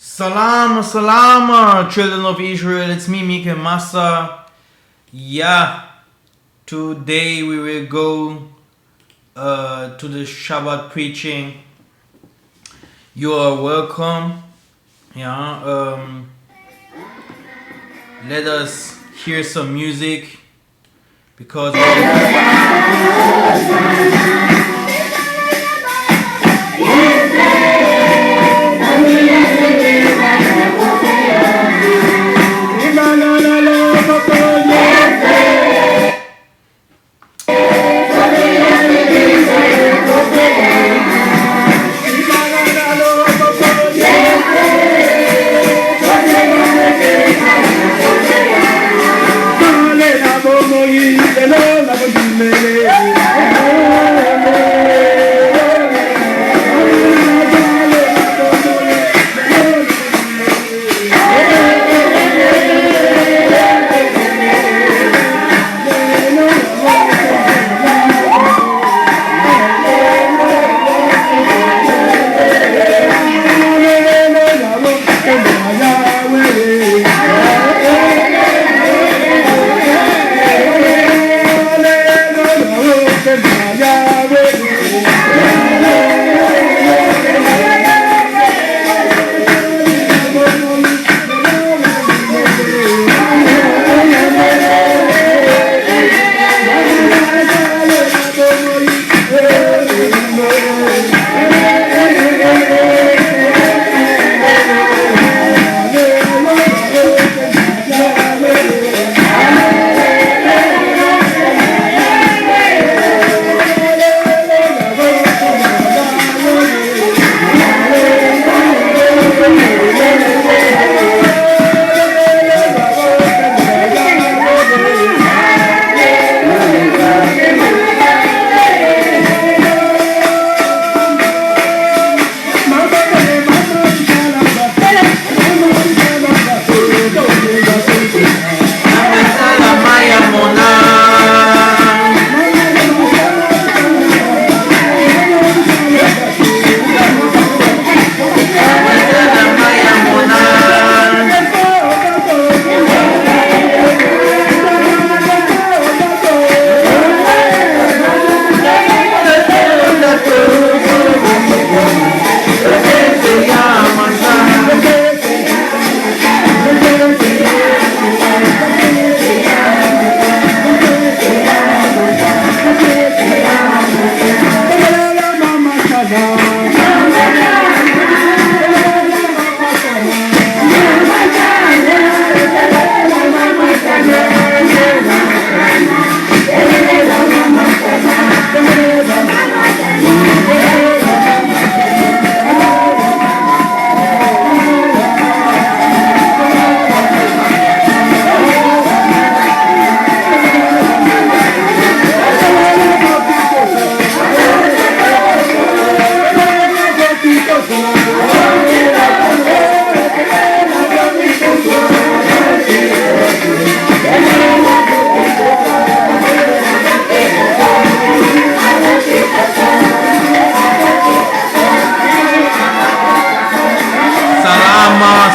Salam, salam, children of Israel. It's me, Mikhael Massa. Yeah, today we will go to the Shabbat preaching. You are welcome. Yeah, let us hear some music because.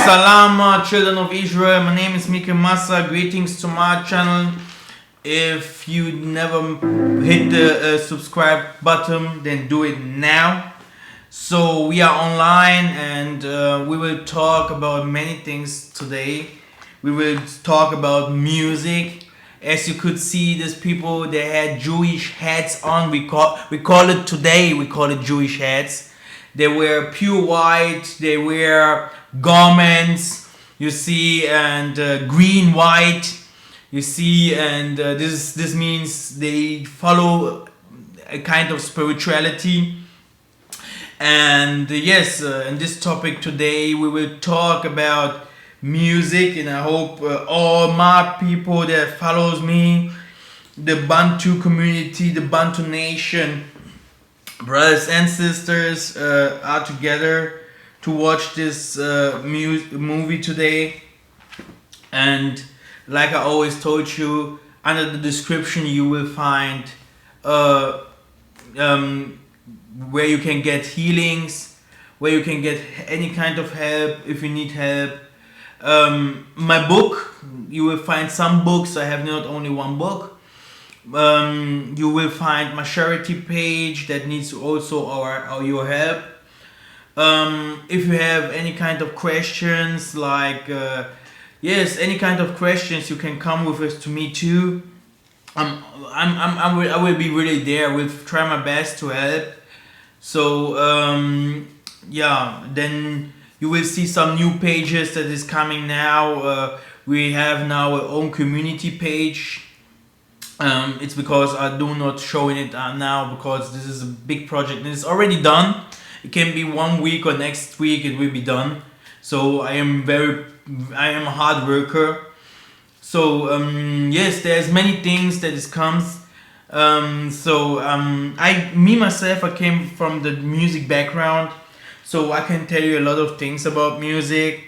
Salam, children of Israel. My name is Mikhael Massa. Greetings to my channel. If you never hit the subscribe button, then do it now. So we are online and we will talk about many things today. We will talk about music. As you could see, these people, they had Jewish hats on. We call it today, we call it Jewish hats. They wear pure white, they wear garments, you see, and green, white, you see, and this means they follow a kind of spirituality. And yes, in this topic today, we will talk about music, and I hope all my people that follows me, the Bantu community, the Bantu nation, brothers and sisters are together to watch this movie today. And like I always told you, under the description you will find where you can get healings, where you can get any kind of help if you need help. My book, you will find some books. I have not only one book. You will find my charity page that needs also your help. If you have any kind of questions, like any kind of questions, you can come with us to me too. I will be really there. I will try my best to help. So then you will see some new pages that is coming now. We have now our own community page. It's because I do not showing it now because this is a big project and it's already done. It can be 1 week or next week it will be done. So I am a hard worker. So yes, there's many things that is comes. Myself, I came from the music background, so I can tell you a lot of things about music.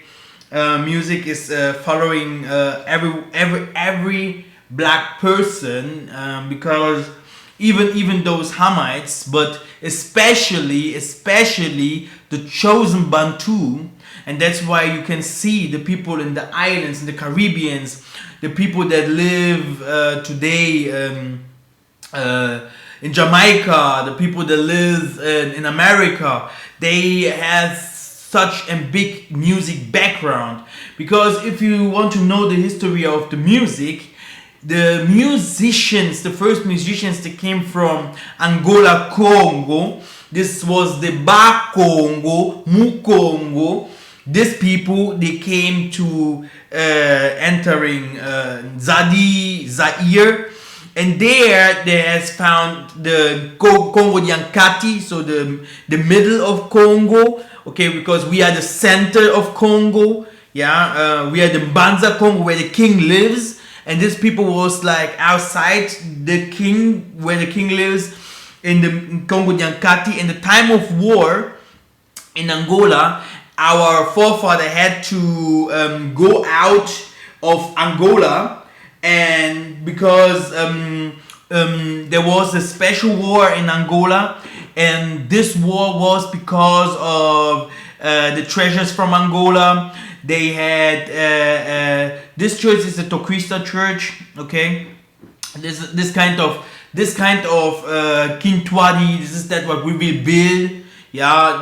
Music is following every black person, because even those Hamites, but especially the chosen Bantu, and that's why you can see the people in the islands, in the Caribbeans, the people that live today in Jamaica, the people that live in America, they have such a big music background. Because if you want to know the history of the music, the first musicians that came from Angola, Congo, this was the Ba Congo, Mu Congo. These people, they came to entering Zaire, and there they has found the Congo Nyankati, so the middle of Congo, okay, because we are the center of Congo, we are the Mbanza Congo where the king lives, and these people was like outside the king, where the king lives in the Congo Nyankati. In the time of war in Angola, our forefather had to go out of Angola, and because there was a special war in Angola, and this war was because of the treasures from Angola. They had this church is a Tokrista church, okay. This kind of Kintwadi. This is that what we will build.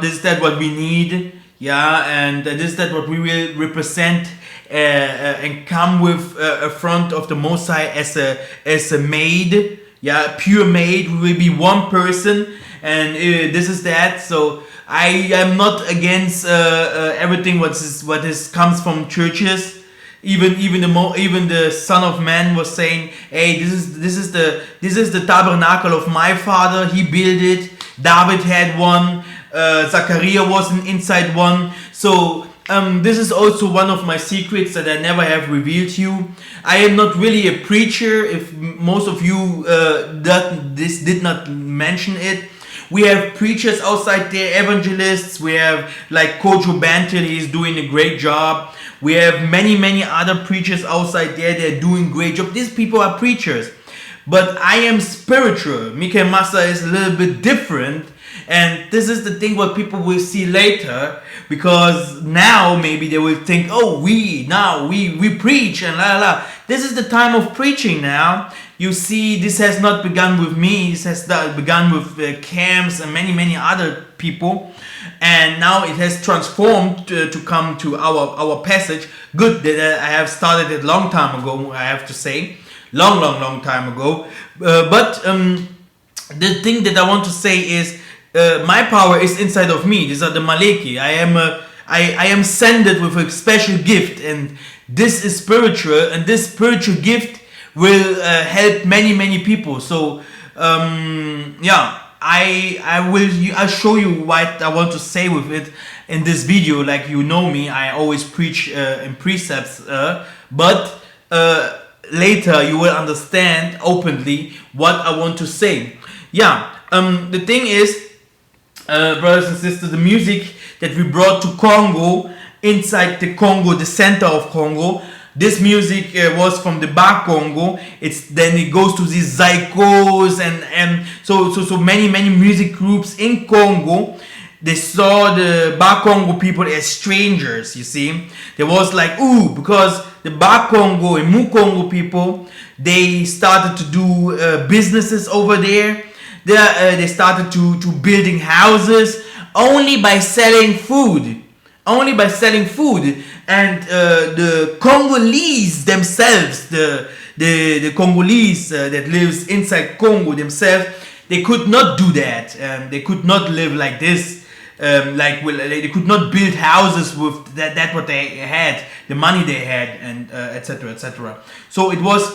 This is that what we need. And this is that what we will represent and come with a front of the Most High as a maid, pure maid. We will be one person, and this is that. So I am not against everything what comes from churches. Even the Son of Man was saying, "Hey, this is the tabernacle of my father. He built it. David had one. Zachariah was an inside one." So this is also one of my secrets that I never have revealed to you. I am not really a preacher. If most of you did not mention it. We have preachers outside there, evangelists. We have like Kojo Bantu, he's doing a great job. We have many other preachers outside there, they're doing great job. These people are preachers. But I am spiritual. Mikhael Massa is a little bit different. And this is the thing what people will see later. Because now maybe they will think, oh, we preach and la la. This is the time of preaching now. You see, this has not begun with me. This has begun with camps and many other people. And now it has transformed to come to our passage. Good that I have started it long time ago, I have to say. Long time ago. But the thing that I want to say is, my power is inside of me. These are the Maleki. I am sended with a special gift, and this is spiritual, and this spiritual gift will help many people. So I'll show you what I want to say with it in this video. Like, you know me, I always preach in precepts, but later you will understand openly what I want to say. The thing is, brothers and sisters, the music that we brought to Congo, inside the Congo, the center of Congo, this music was from the Ba Congo. Then it goes to these Zaikos and so many music groups in Congo. they saw the Bakongo people as strangers, you see. There was like, because the Bakongo and Mukongo people, they started to do businesses over there. They started to building houses only by selling food. And the Congolese themselves, the Congolese that lives inside Congo themselves, they could not do that. They could not live like this. They could not build houses with that what they had, the money they had, and etc. etc. So it was.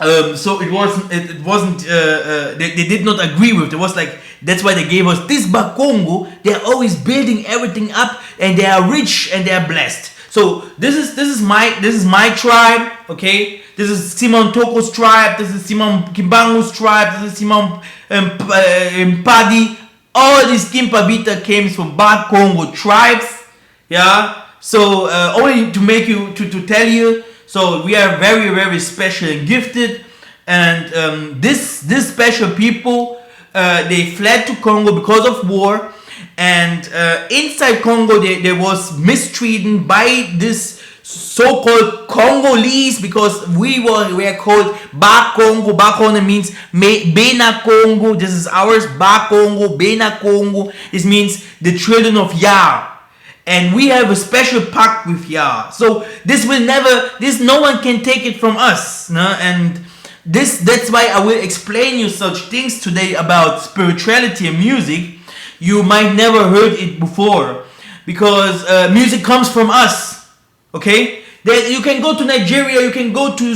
It wasn't. They did not agree with. It was like, that's why they gave us this Bakongo. They are always building everything up, and they are rich and they are blessed. So this is my tribe. Okay, this is Simon Toko's tribe. This is Simon Kimbangu's tribe. This is Simon Mpadi. All these Kimpavita came from Bakongo tribes. Yeah. So only to make you to tell you. So we are very, very special and gifted, and this special people, they fled to Congo because of war, and inside Congo they was mistreated by this so-called Congolese, because we were called Bakongo. Bakongo means Bena Congo. This is ours. Bakongo, Bena Congo. This means the children of Yah. And we have a special pact with Yah. So no one can take it from us. No? And that's why I will explain you such things today about spirituality and music. You might never heard it before. Because music comes from us. Okay? You can go to Nigeria, you can go to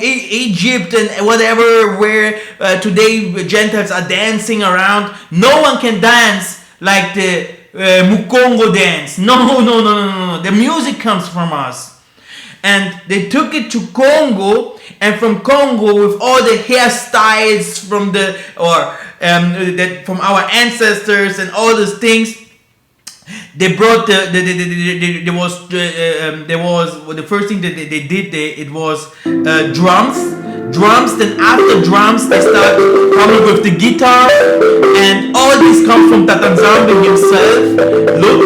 Egypt and whatever, where today Gentiles are dancing around. No one can dance like the Mukongo dance. No. The music comes from us. And they took it to Congo, and from Congo, with all the hairstyles from from our ancestors and all those things, they brought the first thing that they did there, it was drums. Then after drums they start coming with the guitar, and all this comes from Tatanzambe himself. Look.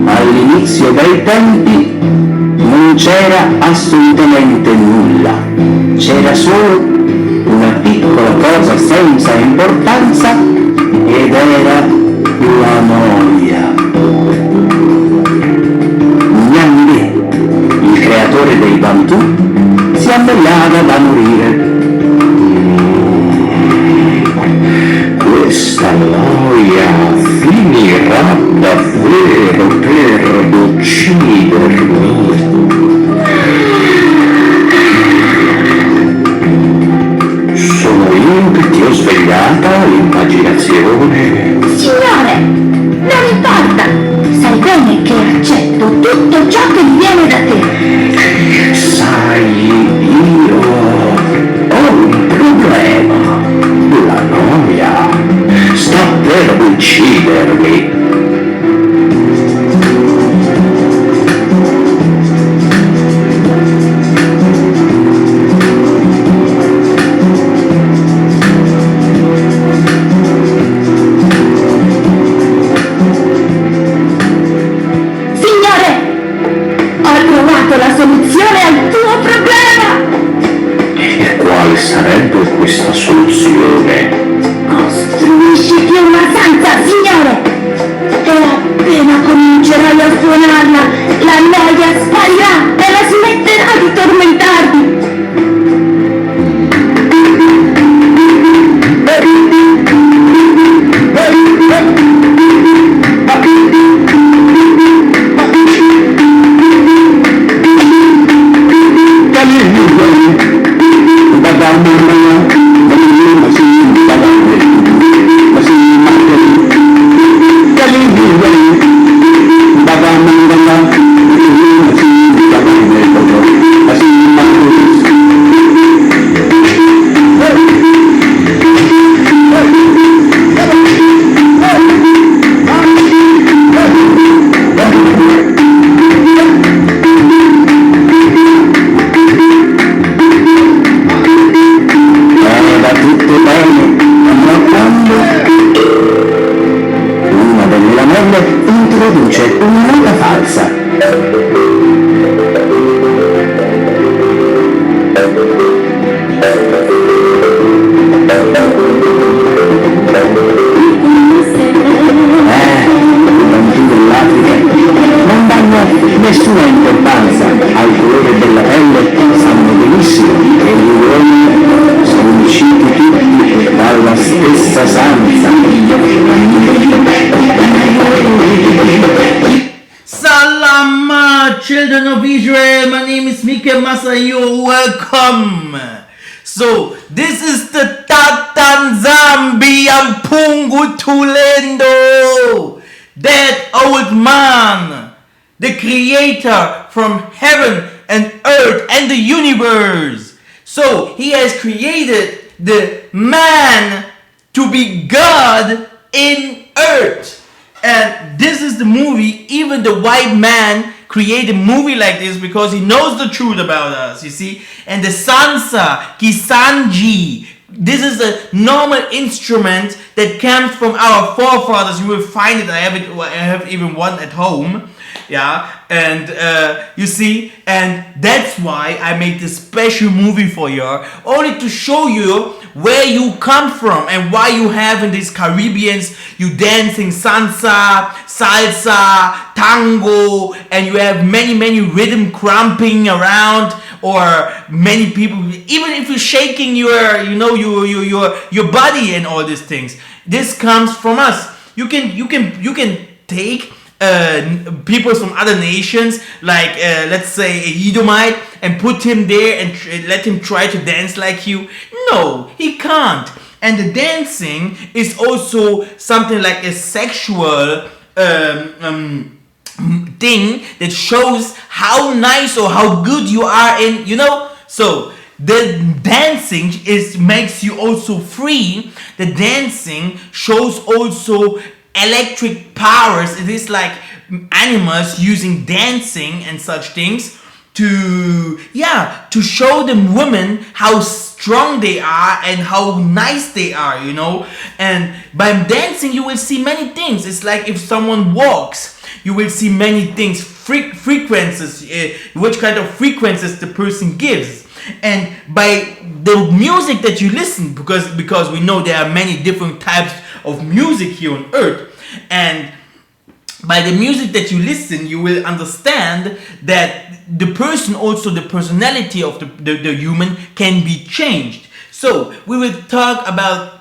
All'inizio dei tempi non c'era assolutamente nulla, c'era solo una piccola cosa senza importanza, ed era la noia. Nyambe, il creatore dei Bantu, si annoiava da morire. Questa noia finirà davvero per uccidermi. Sono io che ti ho svegliata, immaginazione. Signore, non importa. Sai bene che accetto tutto ciò che viene da te. Sai, io ho un problema. La noia sta per uccidermi. Sarebbe questa soluzione? Costruisciti una stanza, signore! children of Israel, my name is Mikhael Massa, you're welcome. So, this is the Tatanzambi Ampungu Tulendo, that old man, the creator from heaven and earth and the universe. So, he has created the man to be God in earth. And this is the movie. Even the white man created a movie like this because he knows the truth about us, you see. And the sansa, kisanji, this is a normal instrument that comes from our forefathers. You will find it. I have even one at home. Yeah, and you see, and that's why I made this special movie for you, only to show you where you come from and why you have in these Caribbeans, you dancing salsa, tango, and you have many rhythm cramping around, or many people, even if you're shaking your body and all these things. This comes from us. You can take people from other nations, like let's say a Edomite, and put him there and let him try to dance like you. No, he can't. And the dancing is also something like a sexual thing that shows how nice or how good you are in, So the dancing makes you also free. The dancing shows also electric powers. It is like animals using dancing and such things to show the women how strong they are and how nice they are, And by dancing you will see many things. It's like if someone walks, you will see many things, frequencies, which kind of frequencies the person gives. And by the music that you listen, because we know there are many different types of music here on earth, and by the music that you listen, you will understand that the person, also the personality of the human, can be changed. So we will talk about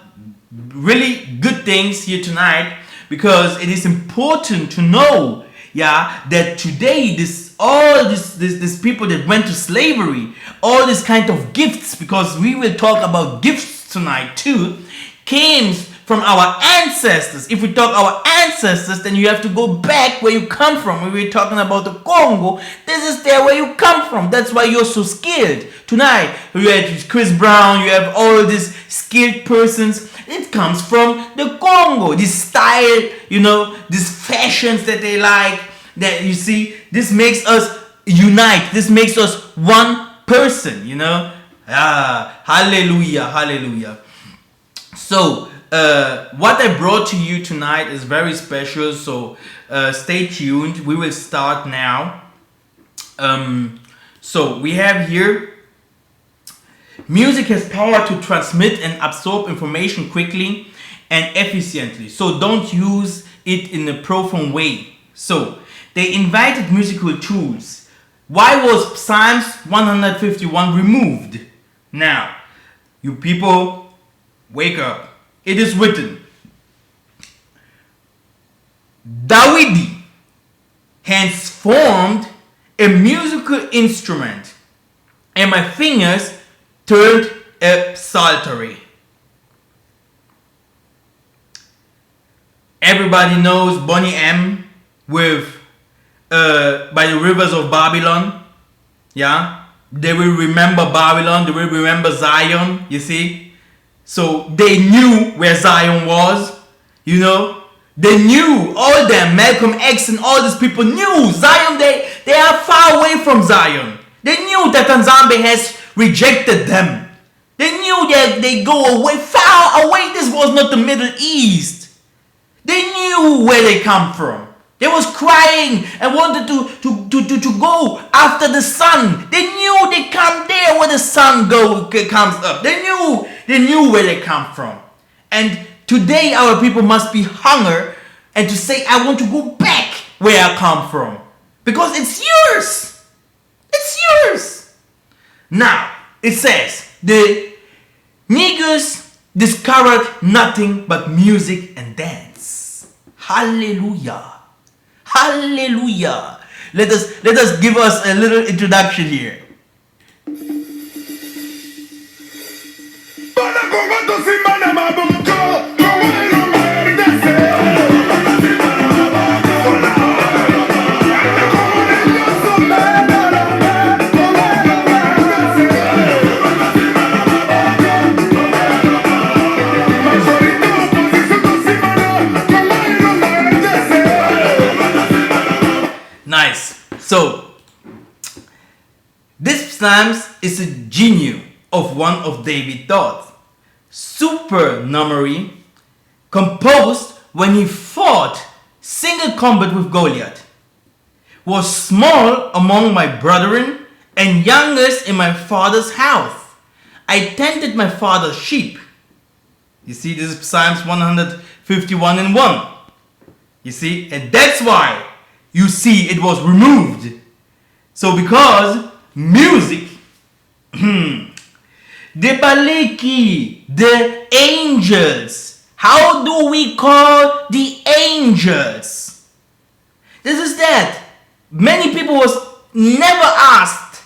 really good things here tonight, because it is important to know, that today all this people that went to slavery, all this kind of gifts, because we will talk about gifts tonight too, came from our ancestors. If we talk our ancestors, then you have to go back where you come from. When we're talking about the Congo, this is there where you come from. That's why you're so skilled. Tonight, you have Chris Brown, you have all these skilled persons. It comes from the Congo. This style, these fashions that they like, that you see, this makes us unite. This makes us one person, Hallelujah, hallelujah. So, what I brought to you tonight is very special, so stay tuned. We will start now. So we have here, music has power to transmit and absorb information quickly and efficiently, so don't use it in a profane way. So they invited musical tools. Why was Psalms 151 removed? Now, you people, wake up. It is written, Dawidi has formed a musical instrument, and my fingers turned a psaltery. Everybody knows Bonnie M with by the rivers of Babylon. Yeah, they will remember Babylon. They will remember Zion. You see. So they knew where Zion was, They knew, all them, Malcolm X and all these people knew Zion, they are far away from Zion. They knew that Tanzania has rejected them. They knew that they go away, far away. This was not the Middle East. They knew where they come from. They was crying and wanted to go after the sun. They knew they come there where the sun comes up. They knew where they come from. And today our people must be hunger and to say, I want to go back where I come from. Because it's yours. It's yours. Now, it says, the niggers discovered nothing but music and dance. Hallelujah. Hallelujah. Let us give us a little introduction here. Nice. So, this Psalms is a genuine of one of David's thoughts. Supernumerary, composed when he fought single combat with Goliath. Was small among my brethren and youngest in my father's house. I tended my father's sheep. You see, this is Psalms 151 and 1. You see, and that's why you see it was removed. So because music, the baliki, the angels. How do we call the angels? This is that. Many people was never asked,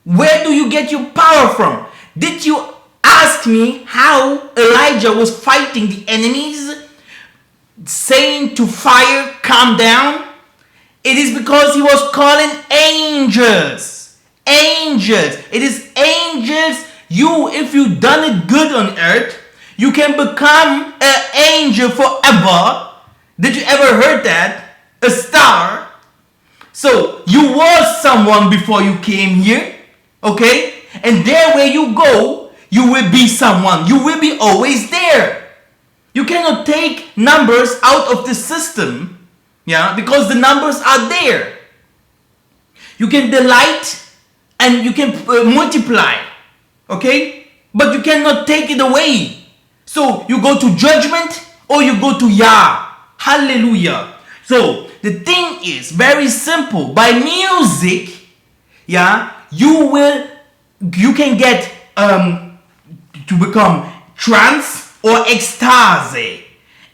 where do you get your power from? Did you ask me how Elijah was fighting the enemies, saying to fire, calm down? It is because he was calling angels. Angels. It is angels. If you done it good on earth, you can become an angel forever. Did you ever heard that? A star. So you was someone before you came here. Okay? And there where you go, you will be someone. You will be always there. You cannot take numbers out of the system. Yeah, because the numbers are there. You can delight and you can multiply. Okay? But you cannot take it away. So you go to judgment or you go to Yah. Hallelujah. So the thing is very simple. By music, yeah, you can get to become trance or ecstasy.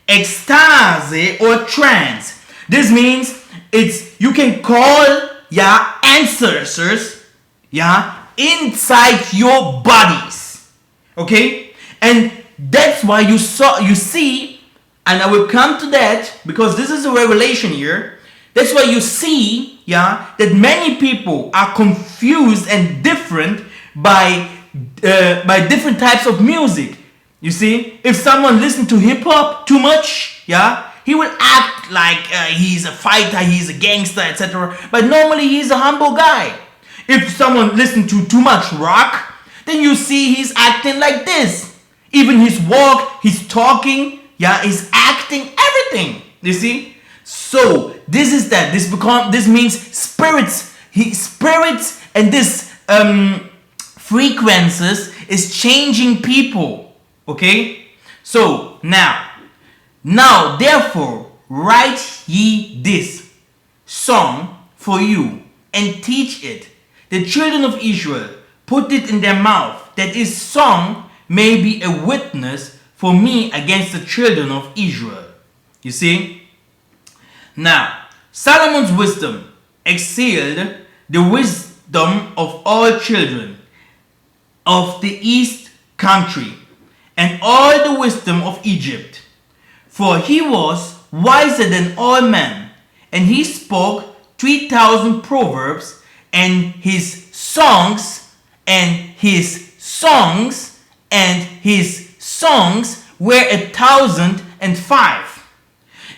Ecstasy or trance. This means you can call ancestors inside your bodies. Okay? And that's why you see, and I will come to that because this is a revelation here. That's why you see, that many people are confused and different by different types of music. You see, if someone listens to hip hop too much, he will act like he's a fighter, he's a gangster, etc. But normally he's a humble guy. If someone listens to too much rock, then you see he's acting like this. Even his walk, his talking, his acting, everything. You see? So this is that. This means spirits. Spirits and this frequencies is changing people. Okay? So now therefore write ye this song for you and teach it. The children of Israel put it in their mouth, that this song may be a witness for me against the children of Israel. You see? Now, Solomon's wisdom excelled the wisdom of all children of the east country and all the wisdom of Egypt. For he was wiser than all men, and he spoke 3,000 proverbs, and his songs were 1,005.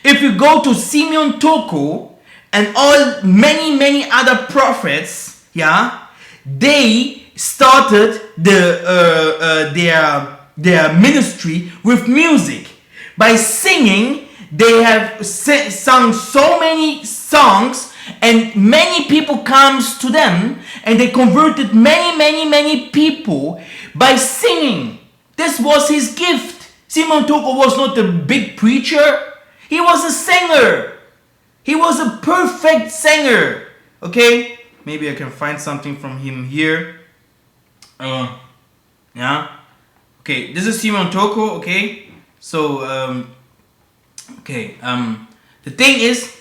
If you go to Simeon Toko and many other prophets, they started their ministry with music. By singing, they have sung so many songs, and many people comes to them, and they converted many people by singing. This was his gift. Simon Toko was not a big preacher. He was a singer. He was a perfect singer. Okay? Maybe I can find something from him here. Okay, this is Simon Toko, okay? So, the thing is,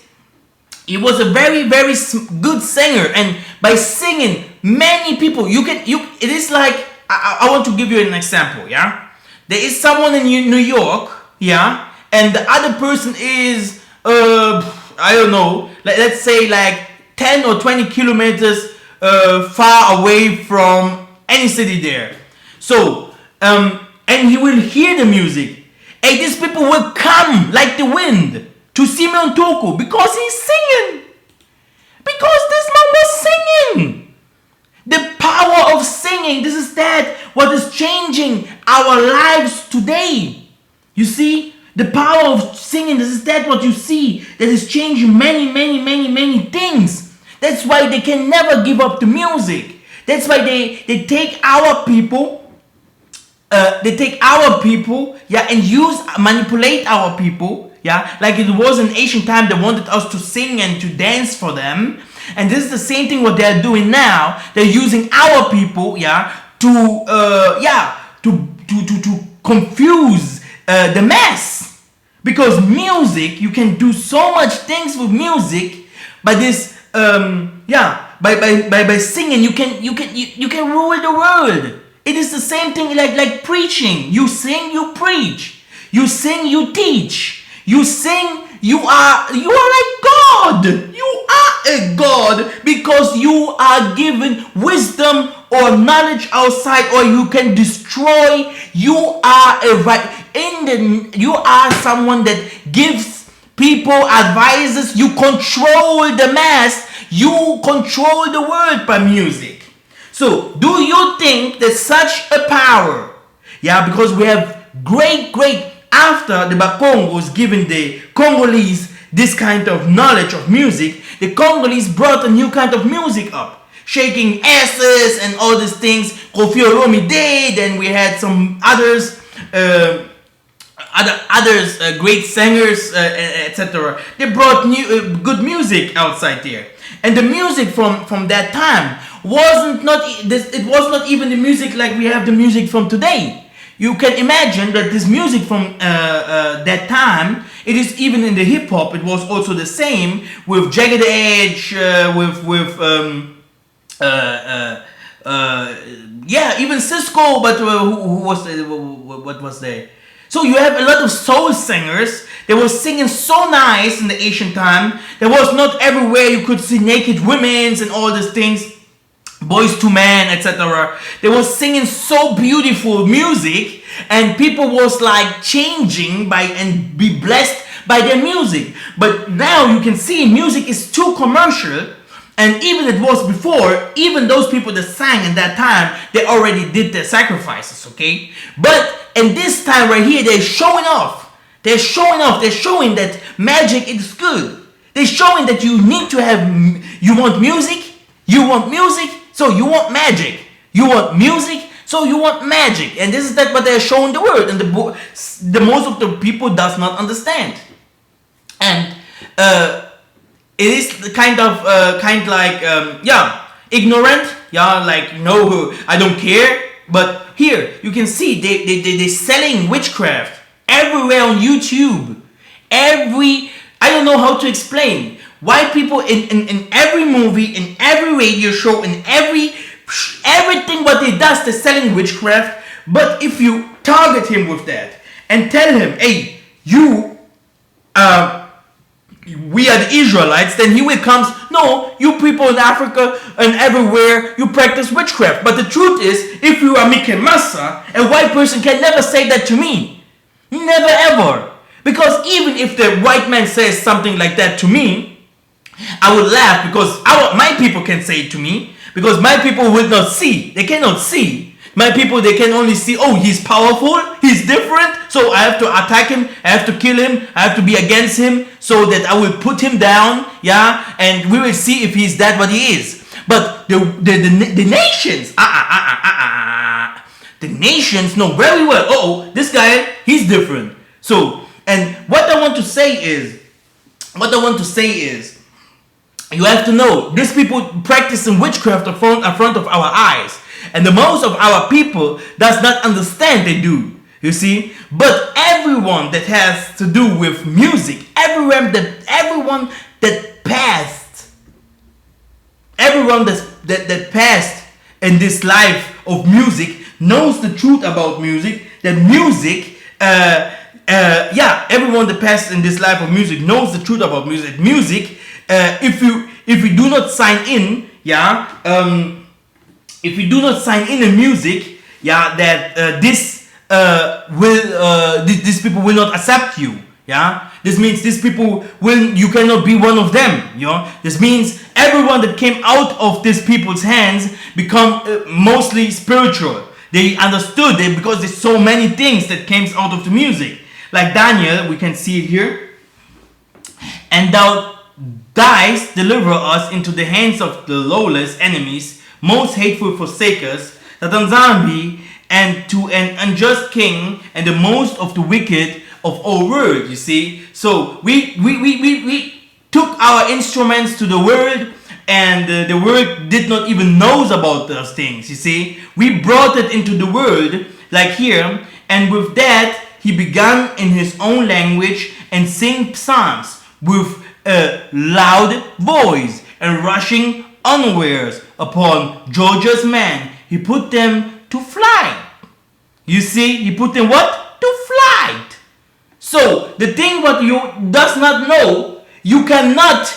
He was a very, very good singer, and by singing, many people it is like I want to give you an example. Yeah, there is someone in New York, yeah, and the other person is I don't know, let's say like 10 or 20 kilometers far away from any city there. So and he will hear the music, and these people will come like the wind to Simeon Toko because he's singing. Because this man was singing. The power of singing, this is what is changing our lives today. You see, the power of singing, this is what you see, that is changing many things. That's why they can never give up the music. That's why they take our people, yeah, and manipulate our people, yeah, like it was in ancient time. They wanted us to sing and to dance for them, and this is the same thing what they are doing now. They're using our people, yeah, to confuse the mass, because music, you can do so much things with music, by this, by singing, you can rule the world. It is the same thing like preaching. You sing, you preach. You sing, you teach. You sing, you are like God. You are a God because you are given wisdom or knowledge outside, or you can destroy. You are you are someone that gives people advices. You control the mass. You control the world by music. So, do you think that such a power, yeah, because we have great, after the Bakongos giving the Congolese this kind of knowledge of music, the Congolese brought a new kind of music up, shaking asses and all these things. Kofi Olomide, then we had some others, great singers, etc. They brought new good music outside there, and the music from that time it was not even the music like we have the music from today. You can imagine that this music from that time, it is even in the hip hop, it was also the same with Jagged Edge, even Cisco, but who was what was there? So you have a lot of soul singers. They were singing so nice in the ancient time. There was not everywhere you could see naked women and all these things. Boys to Men, etc. They were singing so beautiful music, and people was like changing and be blessed by their music. But now you can see music is too commercial, and even it was before, even those people that sang in that time, they already did their sacrifices, okay? But in this time right here, they're showing off. They're showing that magic is good. They're showing that you need to have, you want music, so you want magic. You want music, so you want magic. And this is what they're showing the world. And the most of the people does not understand. And it is kind like ignorant. Yeah, like, no, I don't care. But here, you can see they're selling witchcraft everywhere on YouTube. I don't know how to explain. Why people in every movie, in every radio show, in everything what he does, they're selling witchcraft. But if you target him with that and tell him, hey, we are the Israelites, then he will come, no, you people in Africa and everywhere, you practice witchcraft. But the truth is, if you are Mikhael Massa, a white person can never say that to me. Never ever. Because even if the white man says something like that to me, I would laugh, because my people can say it to me, because my people will not see. They cannot see. My people, they can only see, oh, he's powerful, he's different, so I have to attack him, I have to kill him, I have to be against him, so that I will put him down, yeah, and we will see if he's that what he is. But the nations, the nations know very well, oh, this guy, he's different. So, and what I want to say is, you have to know, these people practicing witchcraft in front of our eyes. And the most of our people does not understand they do. You see, but everyone that has to do with music, everyone that passed in this life of music knows the truth about music. That music, everyone that passed in this life of music knows the truth about music. Music, if you do not sign in, if you do not sign in music, that these people will not accept you. This means these people you cannot be one of them. This means everyone that came out of these people's hands become mostly spiritual. They understood it because there's so many things that came out of the music. Like Daniel, we can see it here. And thou diest deliver us into the hands of the lawless enemies, most hateful forsakers, Tatanzambi, and to an unjust king, and the most of the wicked of all world. You see, so we took our instruments to the world, and the world did not even knows about those things. You see, we brought it into the world, like here, and with that he began in his own language and sing psalms with a loud voice, and rushing unawares upon Georgia's men, he put them to flight. You see, he put them what? To flight. So the thing what you does not know, you cannot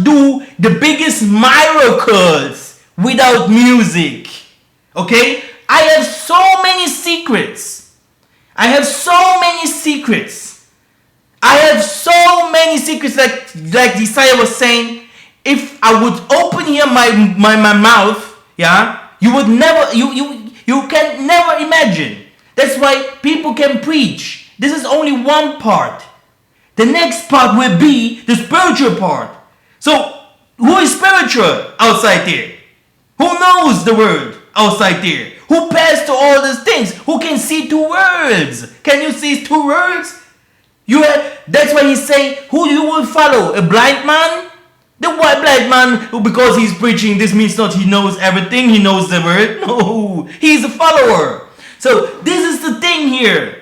do the biggest miracles without music. Okay? I have so many secrets. I have so many secrets, like Isaiah was saying. If I would open here my mouth, you would never, you can never imagine. That's why people can preach. This is only one part. The next part will be the spiritual part. So, who is spiritual outside there? Who knows the word outside there? Who passed to all these things? Who can see two words? Can you see two words? That's why he say, who you will follow? A blind man? The white blind man, because he's preaching, this means not he knows everything, he knows the word. No, he's a follower. So this is the thing here.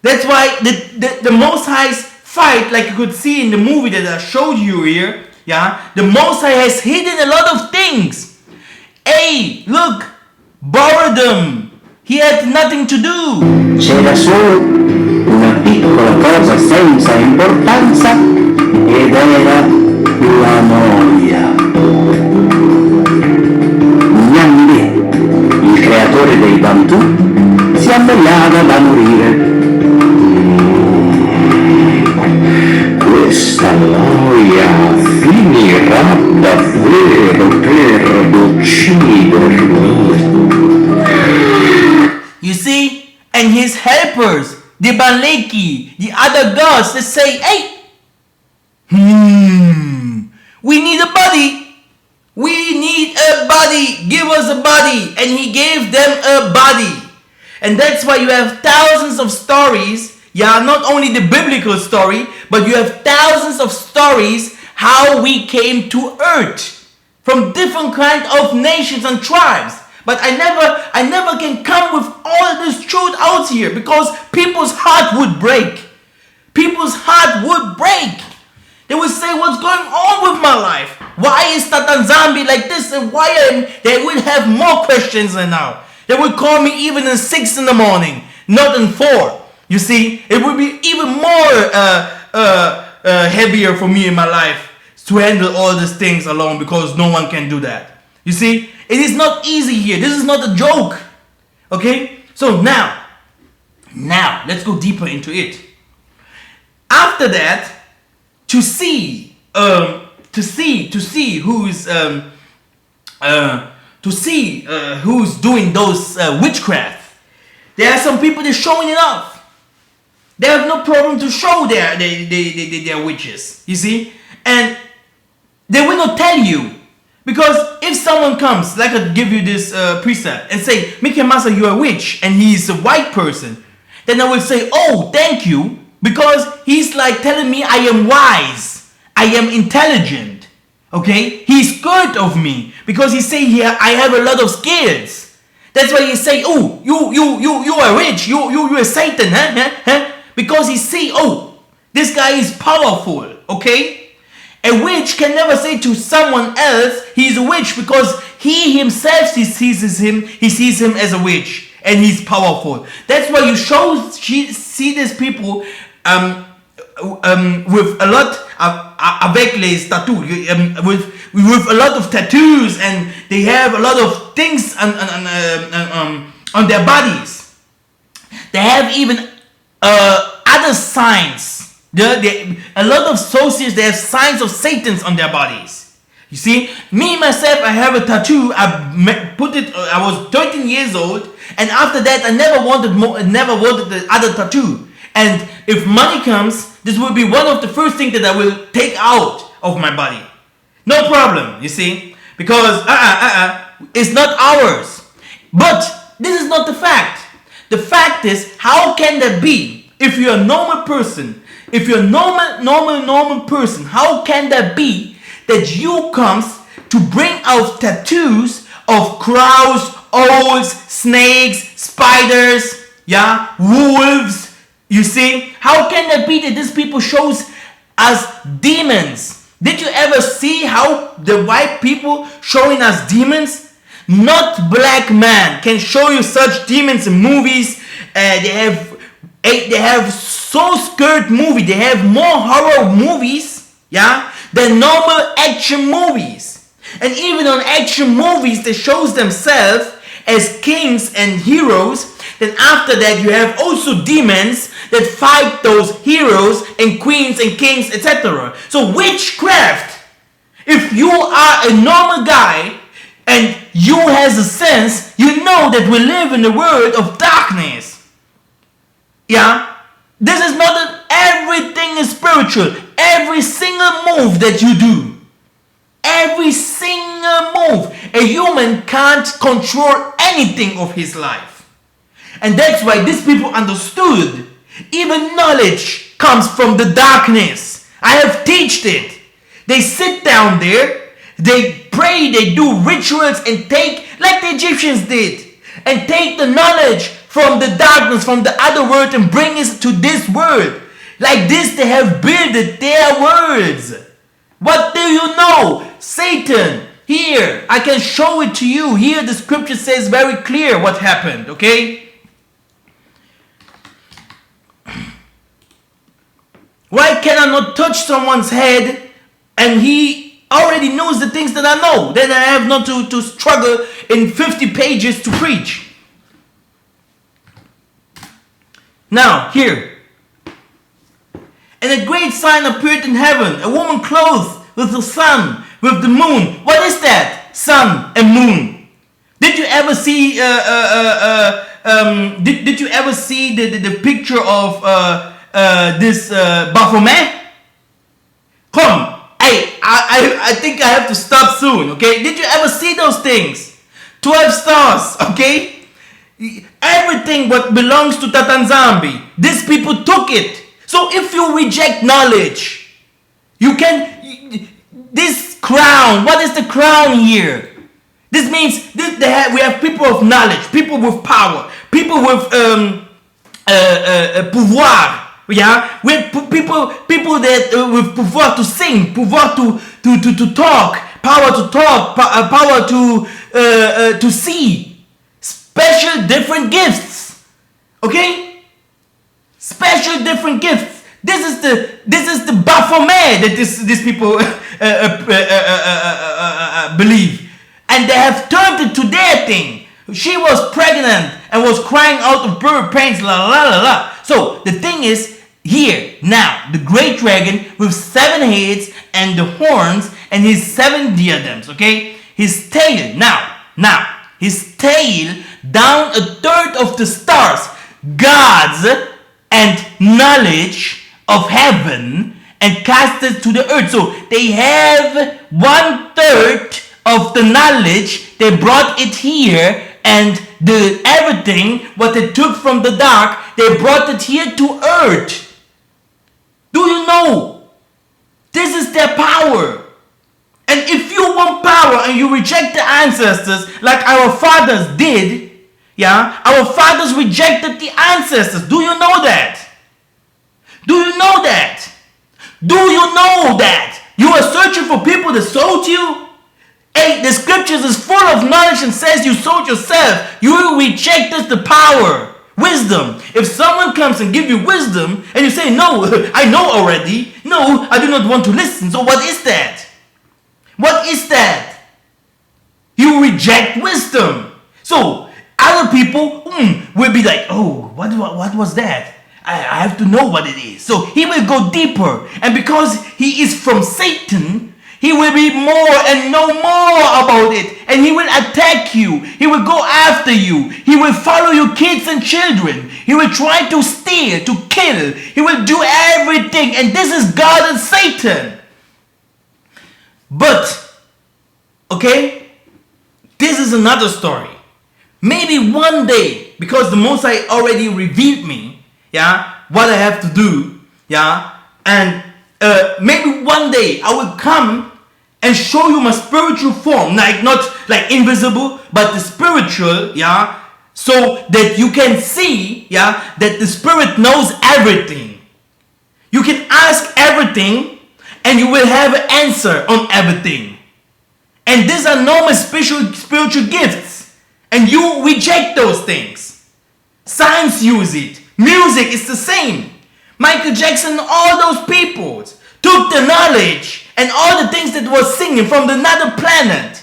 That's why the Most High's fight, like you could see in the movie that I showed you here, the Most High has hidden a lot of things. Hey, look, boredom. He had nothing to do. C'era solo una piccola cosa senza importanza ed era la noia. Nyambi, il creatore dei Bantu, si afferrava da morire. Questa noia finirà davvero per uccidermi. You see? And his helpers, the Baleki, the other gods, they say, hey, we need a body. We need a body. Give us a body. And he gave them a body. And that's why you have thousands of stories. Not only the biblical story, but you have thousands of stories how we came to earth from different kind of nations and tribes. But I never can come with all this truth out here because people's heart would break. People's heart would break. They would say, what's going on with my life? Why is Tatanzambi like this? And why? They would have more questions than now. They would call me even at 6 in the morning, not in 4. You see, it would be even more heavier for me in my life to handle all these things alone because no one can do that. You see, it is not easy here. This is not a joke. Okay? So now, let's go deeper into it. After that, to see who's doing those witchcraft. There are some people that are showing it off. They have no problem to show their witches. You see, and they will not tell you. Because if someone comes, like I give you this precept and say, Mikhael Massa, you're a witch, and he's a white person, then I will say, oh, thank you, because he's like telling me I am wise, I am intelligent, okay? He's scared of me, because he say here, I have a lot of skills. That's why you say, oh, you are rich, you are Satan, huh? Because he see, oh, this guy is powerful, okay? A witch can never say to someone else he's a witch, because he himself sees him as a witch, and he's powerful. That's why you see these people with a lot avec les tattoos, with a lot of tattoos, and they have a lot of things on their bodies. They have even other signs. A lot of associates, they have signs of Satan's on their bodies. You see, me myself, I have a tattoo. I was 13 years old, and after that, I never wanted the other tattoo. And if money comes, this will be one of the first things that I will take out of my body. No problem, you see, because it's not ours. But this is not the fact. The fact is, how can that be? If you're a normal person, if you're a normal person, how can that be that you comes to bring out tattoos of crows, owls, snakes, spiders, wolves? You see, how can that be that these people shows us demons? Did you ever see how the white people showing us demons? Not black man can show you such demons in movies. They have so scared movie. They have more horror movies, than normal action movies. And even on action movies, they shows themselves as kings and heroes. Then after that, you have also demons that fight those heroes and queens and kings, etc. So witchcraft, if you are a normal guy and you has a sense, you know that we live in a world of darkness. This is not everything is spiritual. Every single move that you do, every single move, a human can't control anything of his life. And that's why these people understood even knowledge comes from the darkness. I have taught it. They sit down there, they pray, they do rituals, and take, like the Egyptians did, and take the knowledge from the darkness, from the other world, and bring it to this world. Like this, they have built their worlds. What do you know? Satan. Here, I can show it to you. Here the scripture says very clear what happened, okay? Why can I not touch someone's head and he already knows the things that I know? Then I have not to struggle in 50 pages to preach. Now, here. And a great sign appeared in heaven, a woman clothed with the sun, with the moon. What is that? Sun and moon. Did you ever see did you ever see the picture of this Baphomet? Come, I think I have to stop soon, okay? Did you ever see those things? 12 stars, okay? Everything what belongs to Tatanzambi, these people took it. So if you reject knowledge, you can, this crown, what is the crown here? This means we have people of knowledge, people with power, people with pouvoir. With people that with pouvoir to sing, pouvoir to talk, power to talk, power to see, special different gifts. Okay, special different gifts. This is the Baphomet that these people believe, and they have turned it to their thing. She was pregnant and was crying out of birth pains, la la la la. So the thing is, here now the great dragon with 7 heads and the horns and his 7 diadems, okay? His tail, now his tail down 1/3 of the stars, gods and knowledge of heaven, and cast it to the earth. So they have 1/3 of the knowledge, they brought it here, and the everything what they took from the dark, they brought it here to earth. Do you know? This is their power. And if you want power and you reject the ancestors like our fathers did, Yeah, our fathers rejected the ancestors. Do you know that? Do you know that? Do you know that? You are searching for people to sold you? Hey, the scriptures is full of knowledge and says you sold yourself. You rejected the power, wisdom. If someone comes and give you wisdom and you say, no, I know already. No, I do not want to listen. So what is that? What is that? You reject wisdom. So other people will be like, oh, what was that? I have to know what it is. So he will go deeper. And because he is from Satan, he will be more and know more about it. And he will attack you. He will go after you. He will follow your kids and children. He will try to steal, to kill. He will do everything. And this is God and Satan. But, okay, this is another story. Maybe one day, because the Most High already revealed me, what I have to do, and maybe one day I will come and show you my spiritual form, like not like invisible, but the spiritual, so that you can see, that the spirit knows everything. You can ask everything, and you will have an answer on everything. And these are normal spiritual gifts, and you reject those things. Science use it. Music is the same. Michael Jackson and all those people took the knowledge and all the things that was singing from another planet.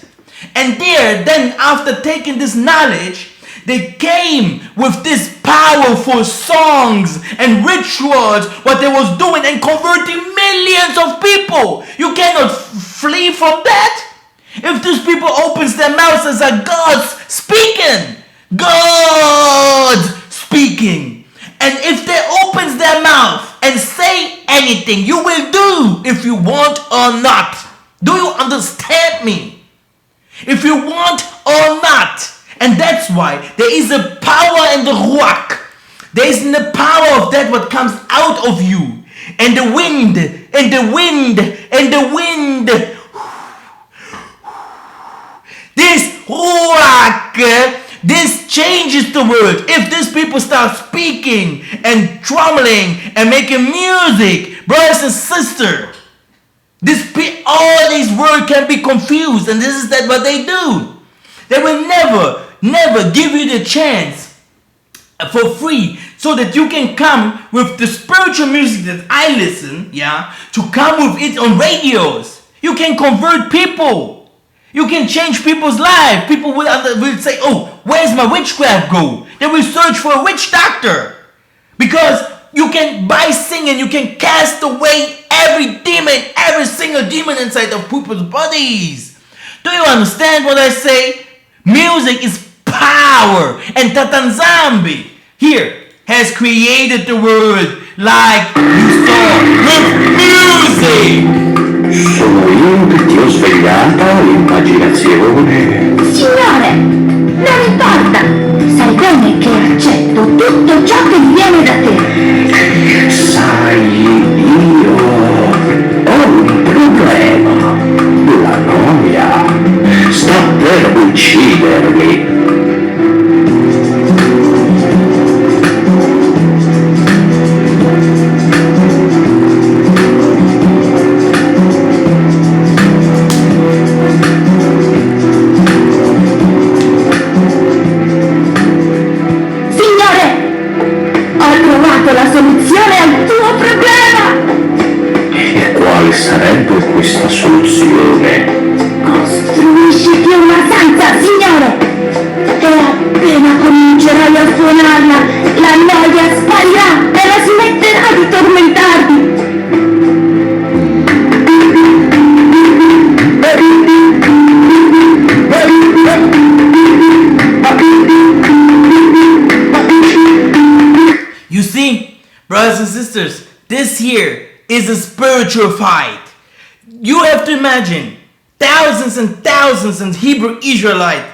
And there, then after taking this knowledge, they came with this powerful songs and rituals, what they was doing and converting millions of people. You cannot flee from that. If these people opens their mouths as a God's speaking. God speaking. And if they opens their mouth and say anything, you will do if you want or not. Do you understand me? If you want or not. And that's why there is a power in the ruach. There is the power of that what comes out of you. And the wind, and the wind, and the wind. This ruach, this changes the world. If these people start speaking and trembling and making music, brothers and sisters, all these words can be confused, and this is that what they do. They will never give you the chance for free so that you can come with the spiritual music that I listen, to come with it on radios. You can convert people. You can change people's lives. People will say, oh, where's my witchcraft go? They will search for a witch doctor. Because you can, by singing, you can cast away every demon, every single demon inside of people's bodies. Do you understand what I say? Music is power. And Tatanzambi here has created the world like you saw with music. Sono io che ti ho svegliata l'immaginazione. Signore, non importa. Sai bene che accetto tutto ciò che viene da te. Sai, io ho un problema. La noia sta per uccidermi. La soluzione al tuo problema! E quale sarebbe questa soluzione? Costruisciti una stanza, signore! E appena comincerai a suonarla, la noia sparirà e la smetterà di tormentarti! You see, brothers and sisters, this here is a spiritual fight. You have to imagine thousands and thousands of Hebrew Israelites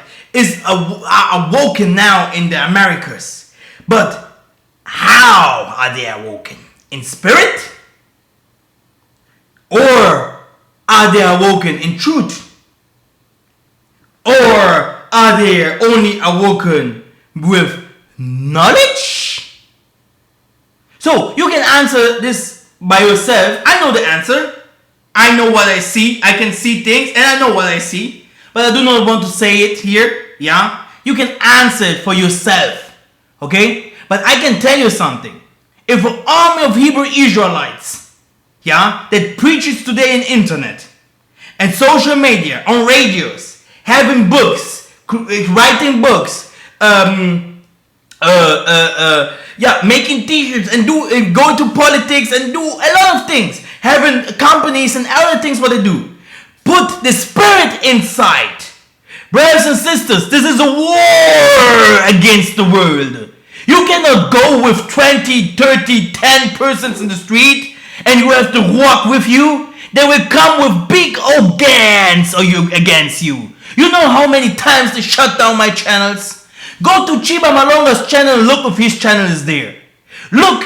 are awoken now in the Americas. But how are they awoken? In spirit? Or are they awoken in truth? Or are they only awoken with knowledge? So you can answer this by yourself. I know the answer. I know what I see. I can see things and I know what I see. But I do not want to say it here. Yeah? You can answer it for yourself. Okay? But I can tell you something. If an army of Hebrew Israelites, yeah, that preaches today on internet and social media, on radios, having books, writing books, making t-shirts and go to politics and do a lot of things, having companies and other things what they do. Put the spirit inside. Brothers and sisters, this is a war against the world. You cannot go with 20, 30, 10 persons in the street and you have to walk with you. They will come with big old guns against you. You know how many times they shut down my channels? Go to Chiba Malonga's channel and look if his channel is there. Look,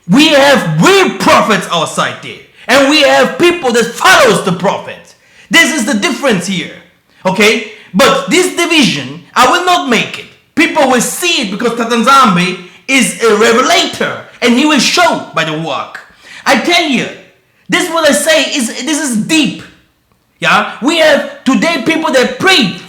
we have real prophets outside there. And we have people that follows the prophet. This is the difference here. Okay? But this division, I will not make it. People will see it because Tatanzambi is a revelator. And he will show by the work. I tell you, this is what I say, this is deep. Yeah? We have today people that preach.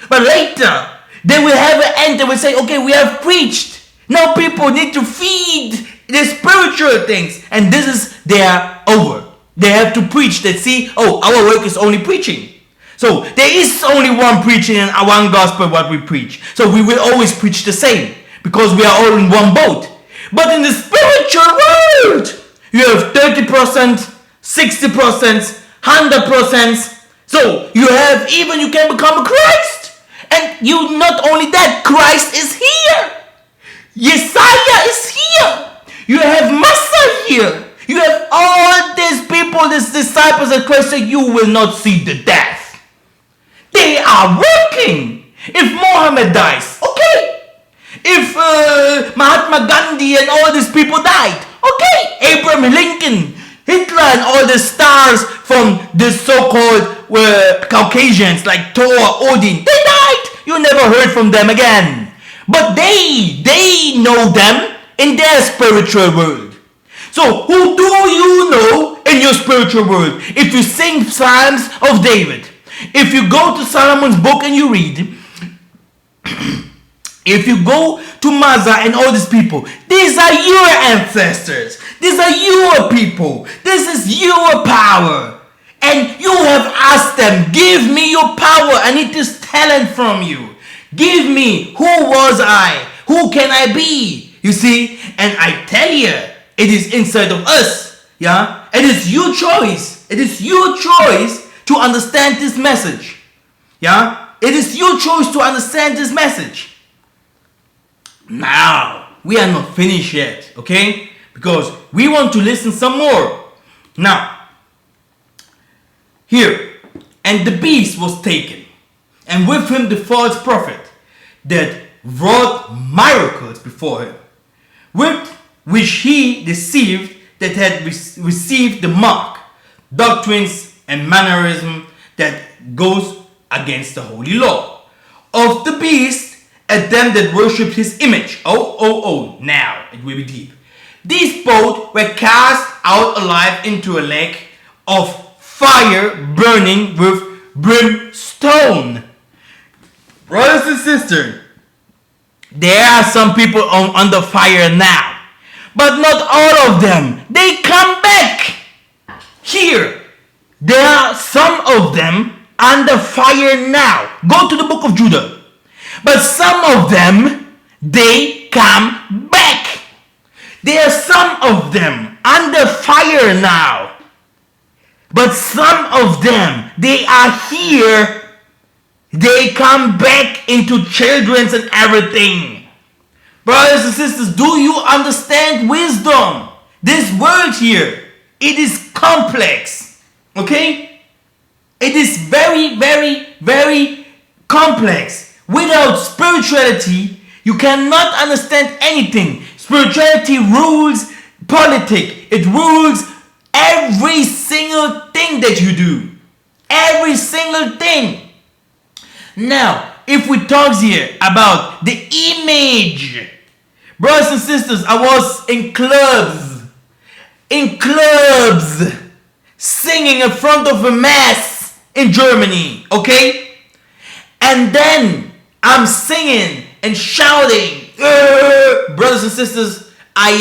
But later, they will have an end. They will say, okay, we have preached. Now people need to feed the spiritual things. And this is their over. They have to preach that see, oh, our work is only preaching. So there is only one preaching and one gospel what we preach. So we will always preach the same. Because we are all in one boat. But in the spiritual world, you have 30%, 60%, 100%. So you can become a Christ. And you not only that, Christ is here. Yesaya is here. You have Massa here. You have all these people, these disciples of Christ, that you will not see the death. They are working. If Muhammad dies, okay. If Mahatma Gandhi and all these people died, okay. Abraham Lincoln, Hitler and all the stars from the so-called Caucasians like Thor, Odin, they died. You never heard from them again. But they know them in their spiritual world. So who do you know in your spiritual world? If you sing Psalms of David, if you go to Solomon's book and you read, if you go to Massa and all these people, these are your ancestors. These are your people. This is your power. And you have asked them, give me your power. I need this talent from you. Give me, who was I? Who can I be? You see? And I tell you, it is inside of us. Yeah? It is your choice. It is your choice to understand this message. Yeah? It is your choice to understand this message. Now, we are not finished yet. Okay? Because we want to listen some more. Now, here, and the beast was taken, and with him the false prophet that wrought miracles before him, with which he deceived that had received the mark, doctrines and mannerism that goes against the holy law of the beast, and them that worship his image. Now it will be deep. These both were cast out alive into a lake of fire burning with brimstone. Brothers and sisters, there are some people under fire now. But not all of them. They come back. Here, there are some of them under fire now. Go to the book of Judah. But some of them, they come back. There are some of them under fire now. But some of them, they are here. They come back into children's and everything. Brothers and sisters, do you understand wisdom? This word here, it is complex. Okay? It is very, very, very complex. Without spirituality, you cannot understand anything. Spirituality rules politics. It rules every single thing that you do. Every single thing. Now, if we talk here about the image image. Brothers and sisters, I was in clubs, singing in front of a mass in Germany, okay? And then I'm singing and shouting, brothers and sisters, I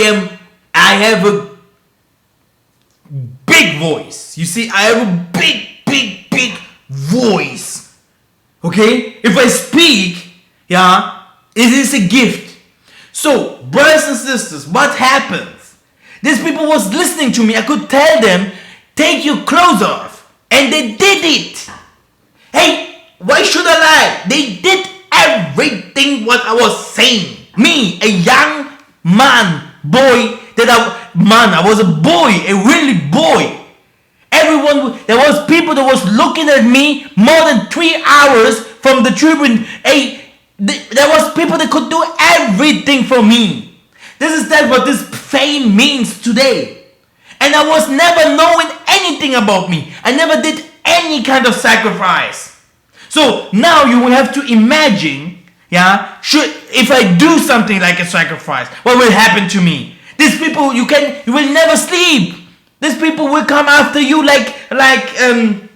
have a big voice. You see, I have a big voice. Okay? If I speak, yeah, it is a gift. So, brothers and sisters, what happens? These people was listening to me. I could tell them, take your clothes off. And they did it. Hey, why should I lie? They did everything what I was saying. Me, a young man, boy, I was a boy, a really boy. There was people that was looking at me more than 3 hours from the tribune. Hey, there was people that could do everything for me. This is what this fame means today. And I was never knowing anything about me. I never did any kind of sacrifice. So now you will have to imagine, yeah, if I do something like a sacrifice, what will happen to me? These people, you will never sleep. These people will come after you like the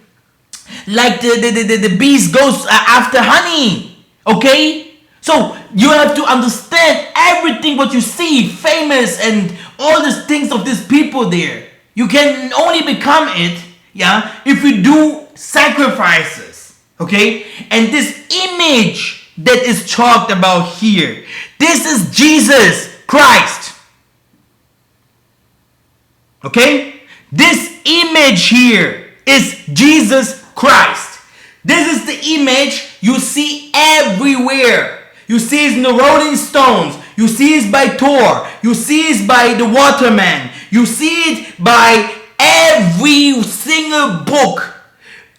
bees goes after honey. Okay? So you have to understand everything what you see, famous and all these things of these people there. You can only become it, yeah, if you do sacrifices. Okay? And this image that is talked about here, this is Jesus Christ. Okay? This image here is Jesus Christ. This is the image you see everywhere. You see it in the Rolling Stones. You see it by Thor. You see it by the Waterman. You see it by every single book.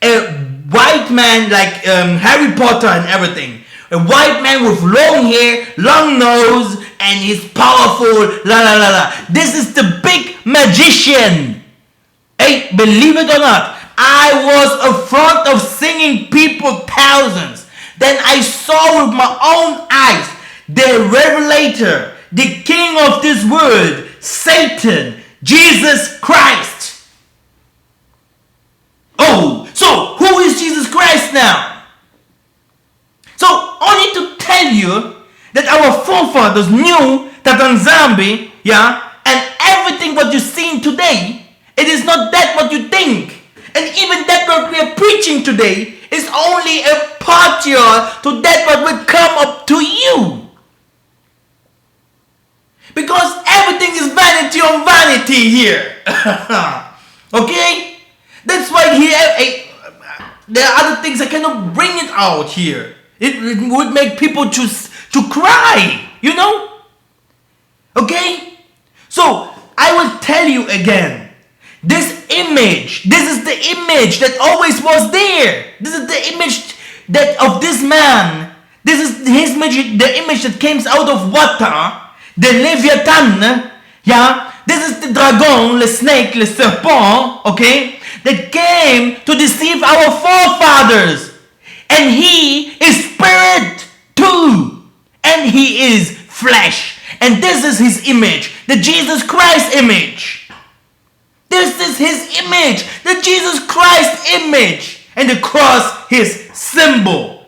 A white man like Harry Potter and everything. A white man with long hair, long nose, and he's powerful. La la la la. This is the big magician. Hey, believe it or not, I was in front of singing people thousands. Then I saw with my own eyes the revelator, the king of this world, Satan, Jesus Christ. Oh, so who is Jesus Christ now? So only to tell you that our forefathers knew that on Zambi, yeah, and everything what you're seeing today, it is not that what you think. And even that what we are preaching today is only a partial to that what will come up to you. Because everything is vanity on vanity here. Okay? That's why here, there are other things I cannot bring it out here. It would make people to cry, you know? Okay? So, I will tell you again. This is the image that always was there. This is the image that of this man. This is his image, the image that came out of water. The Leviathan, yeah. This is the dragon, the snake, the serpent, okay, that came to deceive our forefathers. And he is spirit too. And he is flesh. And this is his image, the Jesus Christ image. This is his image, the Jesus Christ image. And the cross, his symbol.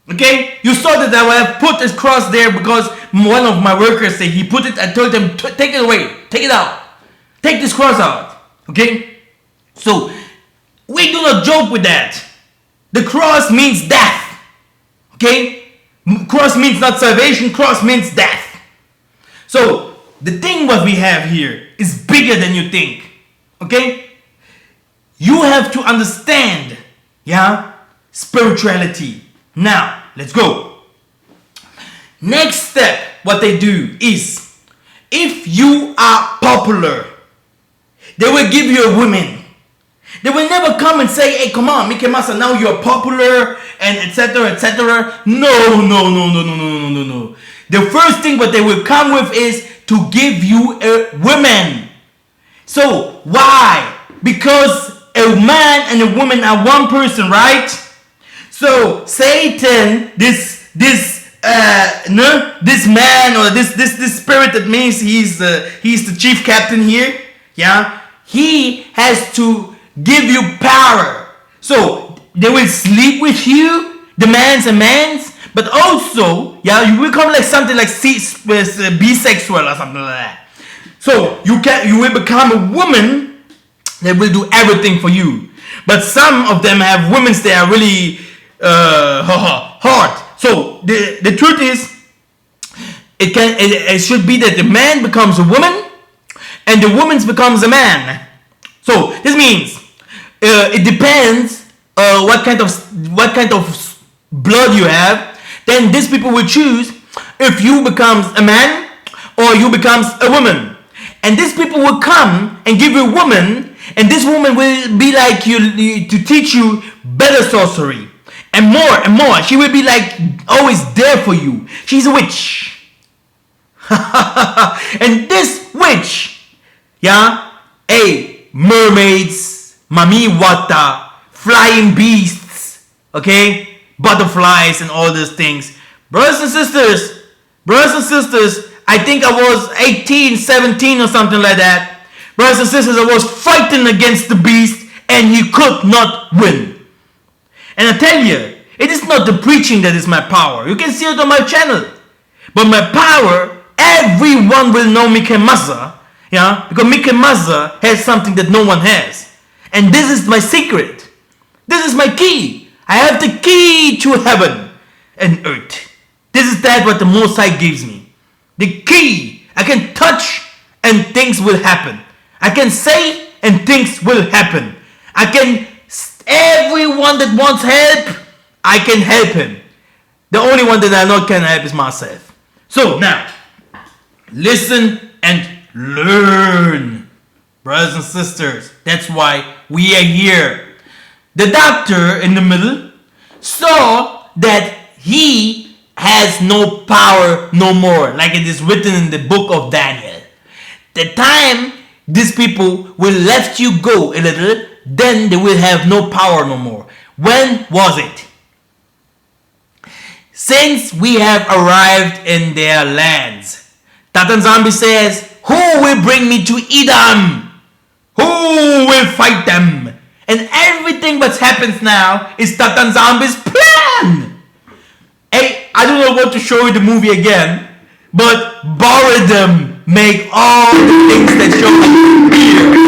Okay? You saw that I have put this cross there because one of my workers said he put it. I told them, take it away. Take it out. Take this cross out. Okay? So, we do not joke with that. The cross means death. Okay? Cross means not salvation. Cross means death. So, the thing what we have here is bigger than you think. Okay? You have to understand, yeah, spirituality. Now, let's go. Next step, what they do is, if you are popular, they will give you a woman. They will never come and say, hey, come on, Mikhael Massa, now you're popular, and etc., etc. No. The first thing what they will come with is to give you a woman. So, why? Because a man and a woman are one person, right? So, Satan, this this man or this spirit that means he's the chief captain here. Yeah, he has to give you power. So they will sleep with you, the man's a man's, but also you become like something like bisexual or something like that. So you will become a woman that will do everything for you. But some of them have women that are really hard. So the truth is, it should be that the man becomes a woman and the woman becomes a man. So this means it depends what kind of blood you have. Then these people will choose if you becomes a man or you becomes a woman. And these people will come and give you a woman, and this woman will be like you to teach you better sorcery and more and more. She will be like always there for you. She's a witch. And this witch, mermaids, mami wata, flying beasts, okay, butterflies and all these things. Brothers and sisters, I think I was 18, 17 or something like that. Brothers and sisters, I was fighting against the beast and he could not win. And I tell you, it is not the preaching that is my power. You can see it on my channel. But my power, everyone will know Mikhael Massa, because Mikhael Massa has something that no one has. And this is my secret. This is my key. I have the key to heaven and earth. This is what the Most High gives me. The key. I can touch and things will happen. I can say and things will happen. Everyone that wants help, I can help him. The only one that I not can help is myself. So now, listen and learn. Brothers and sisters, that's why we are here. The doctor in the middle saw that he has no power no more, like it is written in the book of Daniel. The time these people will let you go a little, then they will have no power no more. When was it? Since we have arrived in their lands. Tatan Zombie says, who will bring me to Edom? Who will fight them? And everything that happens now is Tatan Zombie's plan. Hey, I don't know what to show you the movie again, but borrow them, make all the things that show up here.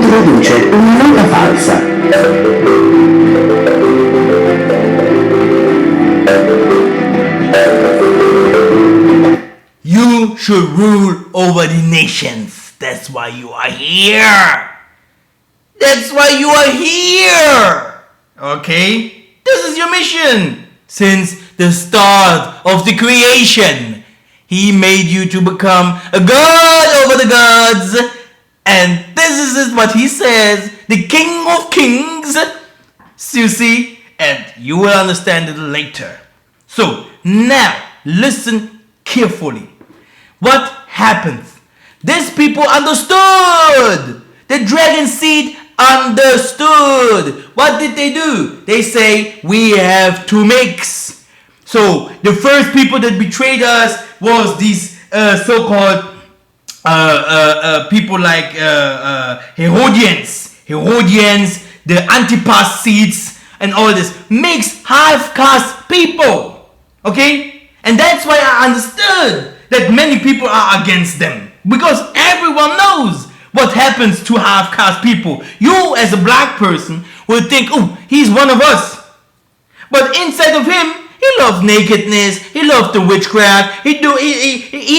introduce una nota falsa. You should rule over the nations. That's why you are here. That's why you are here. Okay? This is your mission. Since the start of the creation, He made you to become a god over the gods. And this is what He says, the King of Kings. So you see? And you will understand it later. So, now, listen carefully. What happens? These people understood. The dragon seed understood. What did they do? They say, we have to mix. So, the first people that betrayed us was these so-called people like Herodians, the Antipas seeds, and all this. Mixed half-caste people. Okay? And that's why I understood that many people are against them. Because everyone knows what happens to half-caste people. You as a black person will think, oh, he's one of us. But inside of him, he loves nakedness. He loves the witchcraft. He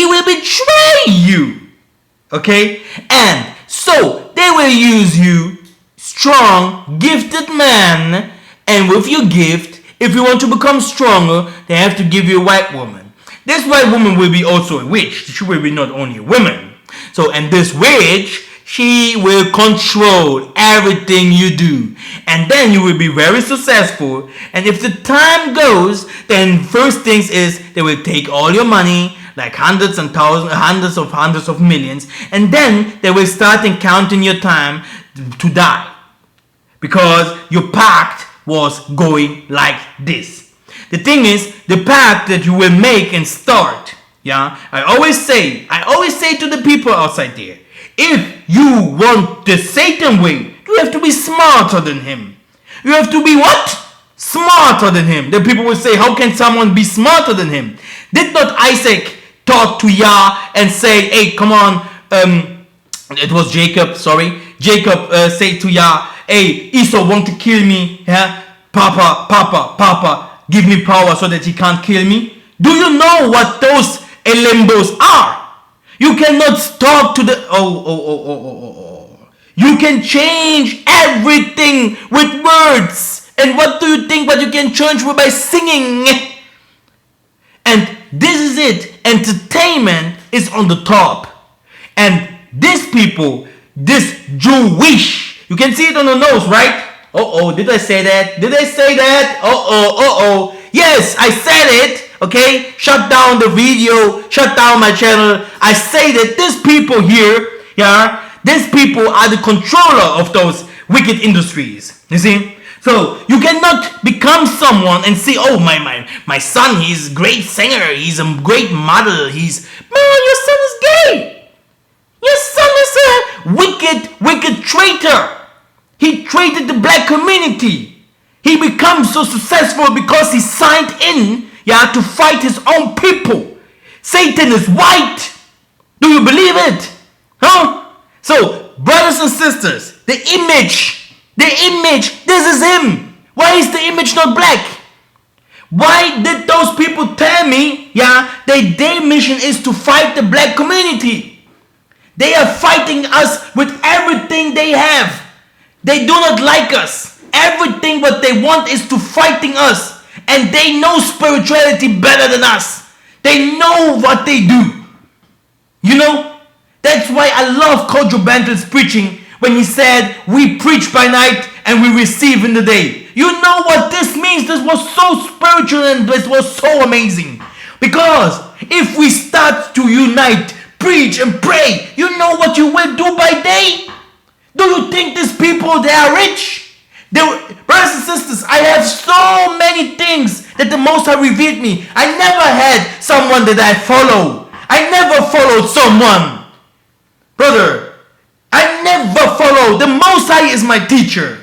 will betray you. Okay? And so they will use you, strong, gifted man, and with your gift, if you want to become stronger, they have to give you a white woman. This white woman will be also a witch. She will be not only a woman. So, and this witch, she will control everything you do. And then you will be very successful. And if the time goes, then first things is they will take all your money, like hundreds and thousands, hundreds of millions. And then they will start counting your time to die. Because your pact was going like this. The thing is, the pact that you will make and start, yeah, I always say to the people outside there, if you want the Satan way, you have to be smarter than him. You have to be what? Smarter than him. Then people will say, how can someone be smarter than him? Did not Isaac talk to Yah and say, hey, come on, it was Jacob, sorry. Jacob said to Yah, hey, Esau want to kill me, yeah? Papa, give me power so that he can't kill me. Do you know what those elimbos are? You cannot talk to the... You can change everything with words. And what do you think what you can change with by singing? And this is it. Entertainment is on the top. And these people, this Jewish, you can see it on the nose, right? Did I say that? Did I say that? Yes, I said it. Okay, shut down the video, shut down my channel. I say that these people here, yeah, these people are the controller of those wicked industries. You see? So you cannot become someone and say, oh my son, he's a great singer, he's a great model, your son is gay. Your son is a wicked traitor. He traited the black community. He becomes so successful because he signed in, yeah, to fight his own people. Satan is white. Do you believe it? Huh? So, brothers and sisters, the image, this is him. Why is the image not black? Why did those people tell me, yeah, that their mission is to fight the black community? They are fighting us with everything they have. They do not like us. Everything what they want is to fighting us. And they know spirituality better than us. They know what they do. You know? That's why I love Kojo Bantu's preaching when he said, we preach by night and we receive in the day. You know what this means? This was so spiritual and this was so amazing. Because if we start to unite, preach and pray, you know what you will do by day? Do you think these people, they are rich? Brothers and sisters, I have so many things that the Most High revealed me. I never had someone that I follow. I never followed someone. Brother, I never follow. The Most High is my teacher.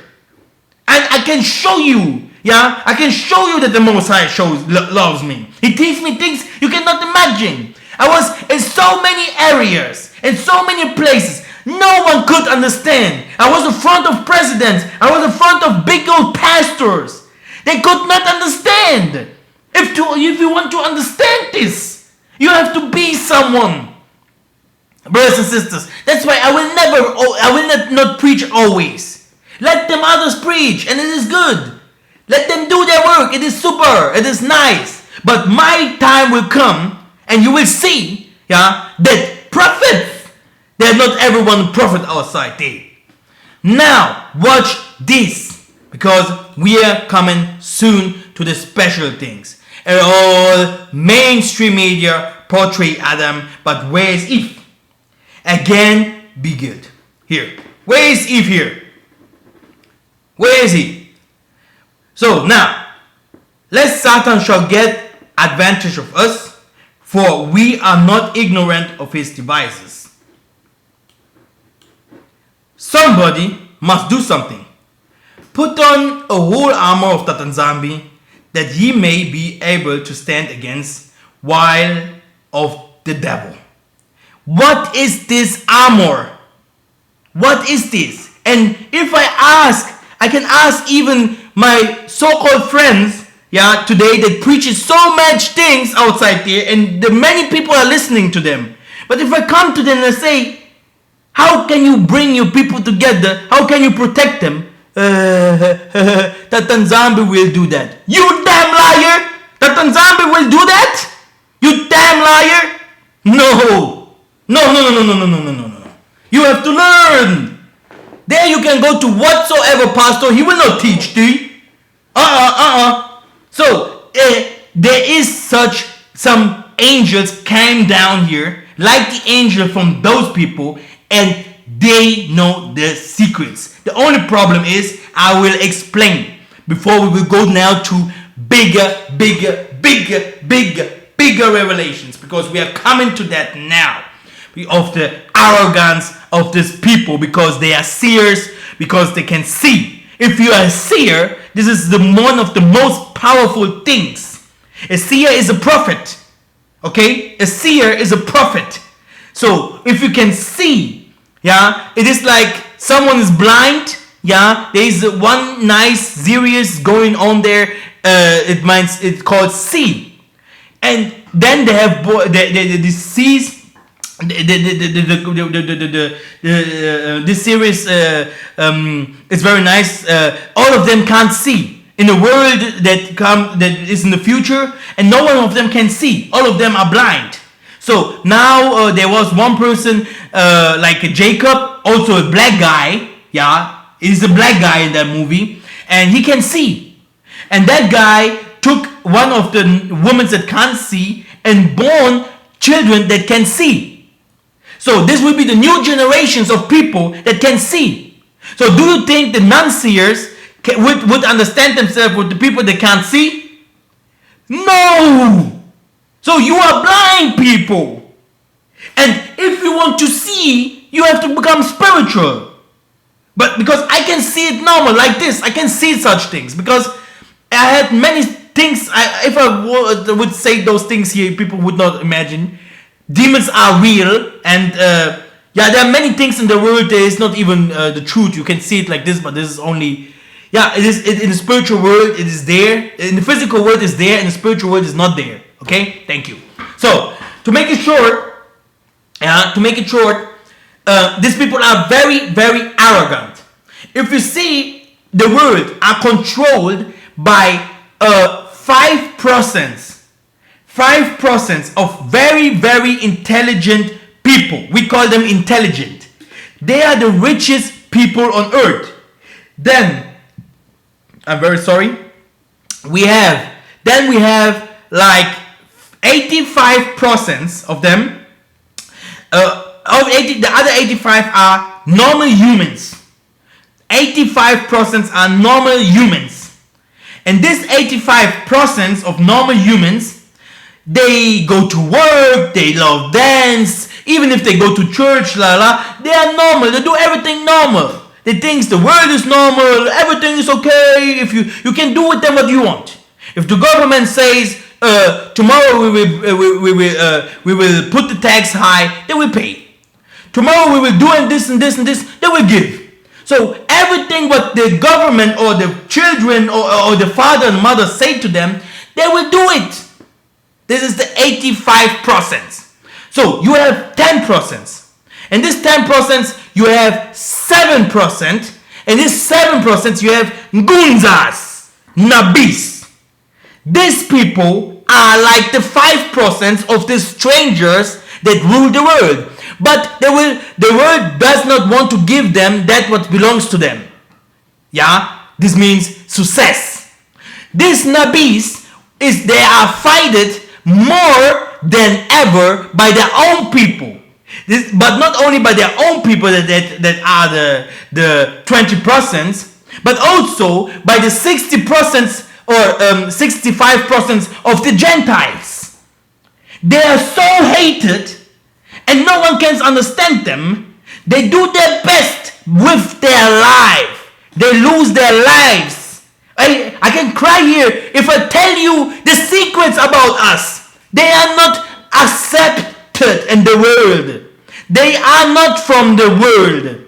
And I can show you, yeah? I can show you that the Most High loves me. He teaches me things you cannot imagine. I was in so many areas, in so many places. No one could understand. I was in front of presidents. I was in front of big old pastors. They could not understand. If you want to understand this, you have to be someone. Brothers and sisters, that's why I will not preach always. Let them others preach, and it is good. Let them do their work. It is super. It is nice. But my time will come, and you will see, yeah, that prophets, there's not everyone prophet outside there. Now, watch this. Because we are coming soon to the special things. And all mainstream media portray Adam, but where is Eve? Again, be good. Here. Where is Eve here? Where is he? So now, lest Satan shall get advantage of us, for we are not ignorant of his devices. Somebody must do something. Put on a whole armor of Tatanzambi, that ye may be able to stand against while of the devil. What is this armor? What is this? And if I can ask even my so-called friends, yeah, today that preaches so much things outside there, and the many people are listening to them. But if I come to them and say, How can you bring your people together? How can you protect them? Tatanzambi will do that. You damn liar! Tatanzambi will do that? You damn liar! No! No. You have to learn. There you can go to whatsoever pastor. He will not teach thee. So, there is some angels came down here, like the angel from those people, and they know the secrets. The only problem is, I will explain before we will go now to bigger revelations, because we are coming to that now, of the arrogance of these people, because they are seers, because they can see. If you are a seer, this is one of the most powerful things. A seer is a prophet. Okay? A seer is a prophet. So, if you can see, yeah, it is like someone is blind, yeah, there is one nice serious going on there, it's called see. And then they have this sees, this series is very nice. All of them can't see in a world that is in the future, and no one of them can see. All of them are blind. So now there was one person like Jacob, also a black guy. Yeah, he's a black guy in that movie, and he can see. And that guy took one of the women that can't see and born children that can see. So this will be the new generations of people that can see. So do you think the non-seers would understand themselves with the people that can't see? No! So you are blind people. And if you want to see, you have to become spiritual. But because I can see it normal like this, I can see such things. Because I had many things, if I would say those things here, people would not imagine. Demons are real, and yeah, there are many things in the world that is not even the truth. You can see it like this, but this is only, yeah, it is in the spiritual world. It is there. In the physical world, is there, and the spiritual world is not there. Okay, thank you. So to make it short, these people are very, very arrogant. If you see, the world are controlled by 5% of very, very intelligent people. We call them intelligent. They are the richest people on earth. Then, I'm very sorry, we have like 85% of them. The other 85 are normal humans. 85% are normal humans. And this 85% of normal humans, they go to work, they love dance, even if they go to church, they are normal, they do everything normal. They think the world is normal, everything is okay, if you can do with them what you want. If the government says, tomorrow we will put the tax high, they will pay. Tomorrow we will do this and this and this, they will give. So everything what the government or the children or the father and mother say to them, they will do it. This is the 85%. So you have 10%. And this 10% you have 7%. And this 7% you have Gunzas, Nabis. These people are like the 5% of the strangers that rule the world. But the world does not want to give them that what belongs to them. Yeah? This means success. These Nabis, they are fighted more than ever by their own people. But not only by their own people that are the 20%, but also by the 60% or 65% of the Gentiles. They are so hated, and no one can understand them. They do their best with their life. They lose their lives. I can cry here if I tell you the secrets about us. They are not accepted in the world. They are not from the world.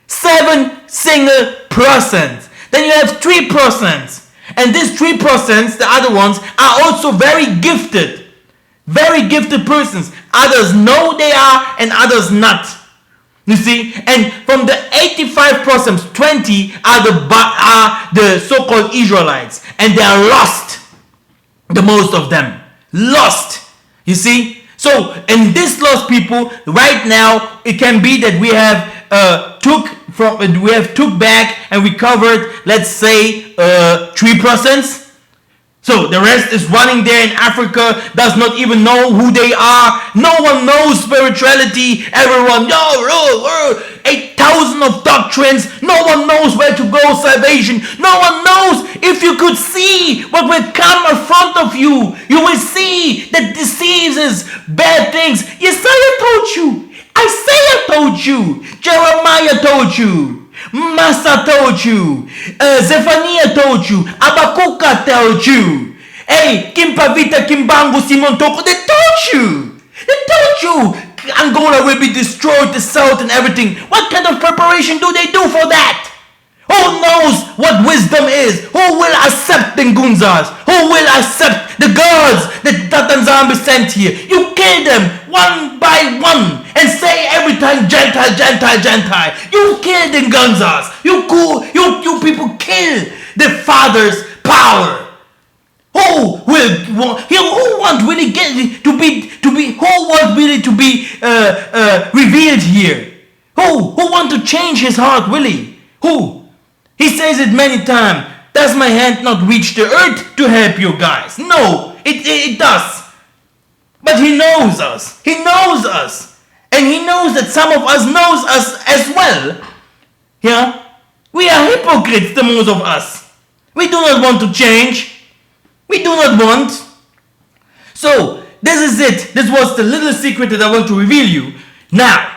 7 single %. Then you have 3%. And these 3%, the other ones, are also very gifted. Very gifted persons. Others know they are and others not. You see, and from the 85%, 20 are the so-called Israelites, and they are lost. The most of them lost. You see. So, in this lost people, right now, it can be that we have took back and recovered, let's say, 3%. So the rest is running there in Africa, does not even know who they are. No one knows spirituality. Everyone, 8,000 of doctrines. No one knows where to go, salvation. No one knows. If you could see what will come in front of you, you will see that diseases, bad things. Isaiah told you. Isaiah told you. Jeremiah told you. Massa told you. Zephaniah told you. Abakuka told you. Hey, Kimpavita, Kimbangu, Simon Toko, they told you. They told you. Angola will be destroyed, the south and everything. What kind of preparation do they do for that? Who knows what wisdom is? Who will accept the Ngunzas? Who will accept the gods that Tatanzambi sent here? You kill them one by one and say every time Gentile, Gentile, Gentile. You kill the Ngunzas. You people kill the father's power. Who want really to be revealed here? Who want to change his heart really? Who? He says it many times. Does my hand not reach the earth to help you guys? No, it does. But he knows us. He knows us. And he knows that some of us knows us as well. Yeah? We are hypocrites, the most of us. We do not want to change. We do not want. So, this is it. This was the little secret that I want to reveal you. Now,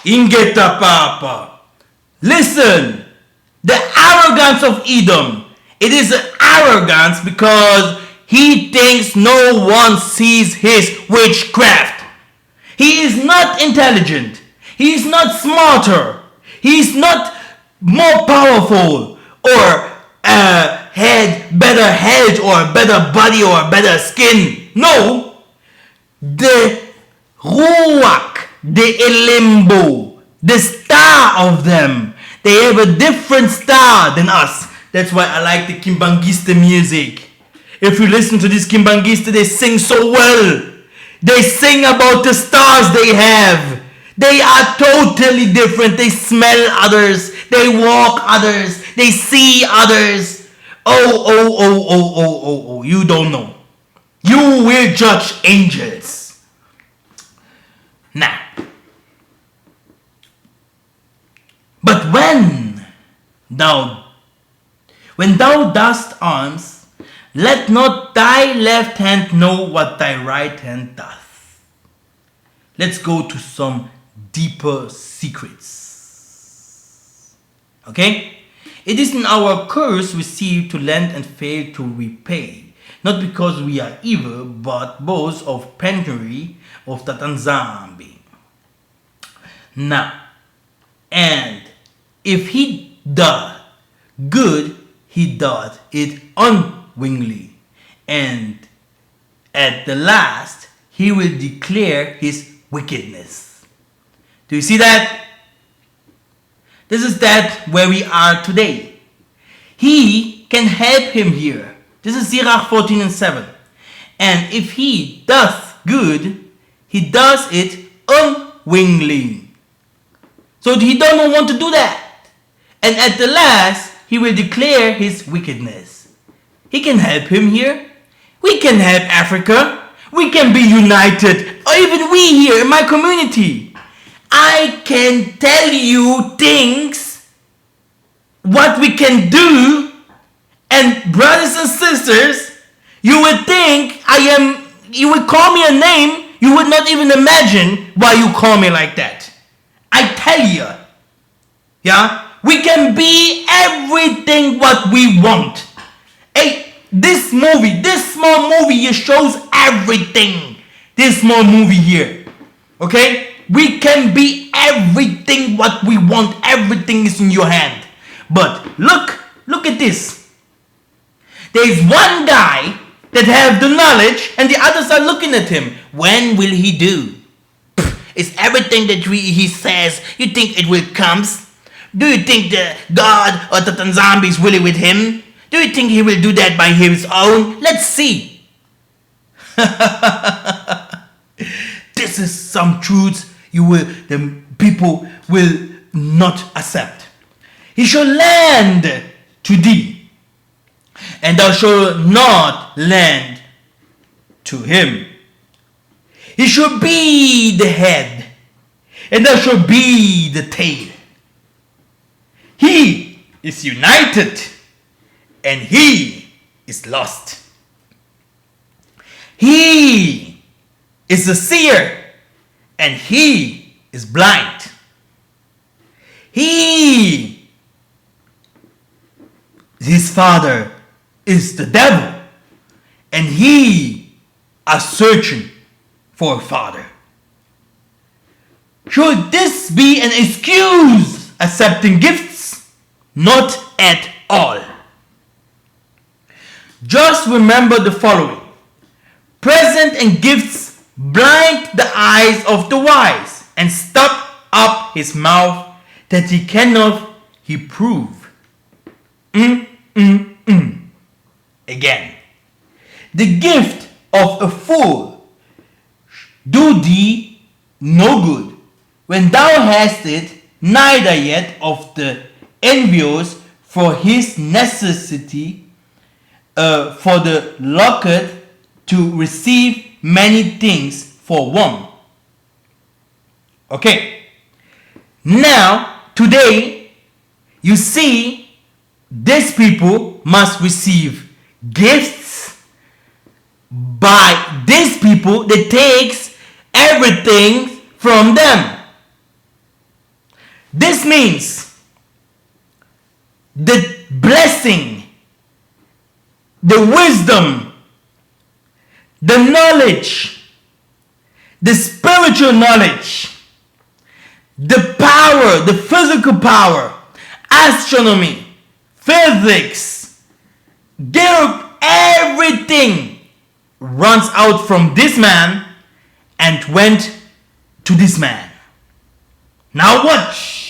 Ingeta Papa. Listen, the arrogance of Edom. It is an arrogance because he thinks no one sees his witchcraft. He is not intelligent. He is not smarter. He is not more powerful or better head or better body or better skin. No. The Ruach, the Elimbo, the star of them, they have a different star than us. That's why I like the Kimbangista music. If you listen to this Kimbangista, they sing so well. They sing about the stars they have. They are totally different. They smell others. They walk others. They see others. Oh, you don't know. You will judge angels. Now, but when thou dost alms, let not thy left hand know what thy right hand doth. Let's go to some deeper secrets. Okay? It is in our curse received to lend and fail to repay, not because we are evil, but both of penury of Tatanzambi. Now, and if he doth good, he doth it unwillingly, and at the last he will declare his wickedness. Do you see that? This is that where we are today. He can help him here. This is Sirach 14:7. And if he doth good, he does it unwillingly. So he don't want to do that. And at the last, he will declare his wickedness. He can help him here. We can help Africa. We can be united. Or even we here in my community. I can tell you things, what we can do, and brothers and sisters, you would think you would call me a name, you would not even imagine why you call me like that. I tell you, yeah, we can be everything what we want. Hey, this small movie here shows everything. This small movie here, okay? We can be everything what we want. Everything is in your hand. But look at this. There is one guy that have the knowledge, and the others are looking at him. When will he do? Is everything that he says, you think it will come? Do you think the God or the Tanzambi is really with him? Do you think he will do that by his own? Let's see. This is some truths the people will not accept. He shall lend to thee, and thou shalt not lend to him. He shall be the head, and thou shalt be the tail. He is united, and he is lost. He is a seer, and he is blind. His father is the devil, and he is searching for a father. Should this be an excuse accepting gifts? Not at all. Just remember the following. Present and gifts blind the eyes of the wise, and stop up his mouth that he cannot prove. Again. The gift of a fool do thee no good, when thou hast it, neither yet of the envious for his necessity, for the locked to receive many things for one. Okay. Now, today, you see, these people must receive gifts by these people that takes everything from them. This means the blessing, the wisdom, the knowledge, the spiritual knowledge, the power, the physical power, astronomy, physics, everything runs out from this man and went to this man. Now watch.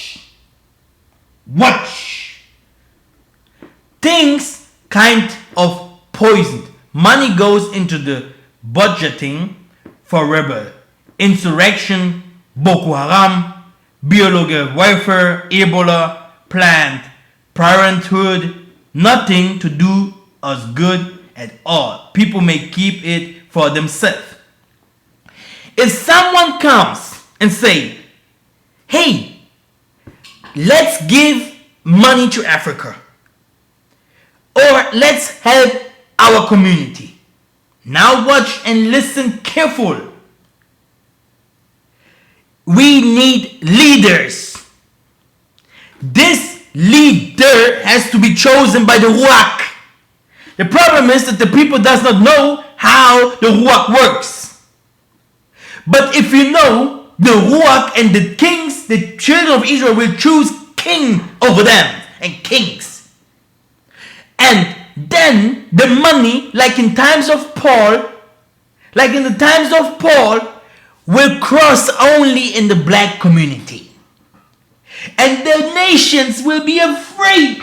Things kind of poisoned. Money goes into the budgeting for rebel, insurrection, Boko Haram, biological warfare, Ebola, Planned Parenthood. Nothing to do us good at all. People may keep it for themselves. If someone comes and say, hey, let's give money to Africa, or let's help our community. Now watch and listen careful. We need leaders. This leader has to be chosen by the Ruach. The problem is that the people does not know how the Ruach works. But if you know the Ruach and the kings, the children of Israel will choose king over them and kings. And then the money, like in times of Paul, will cross only in the black community. And the nations will be afraid.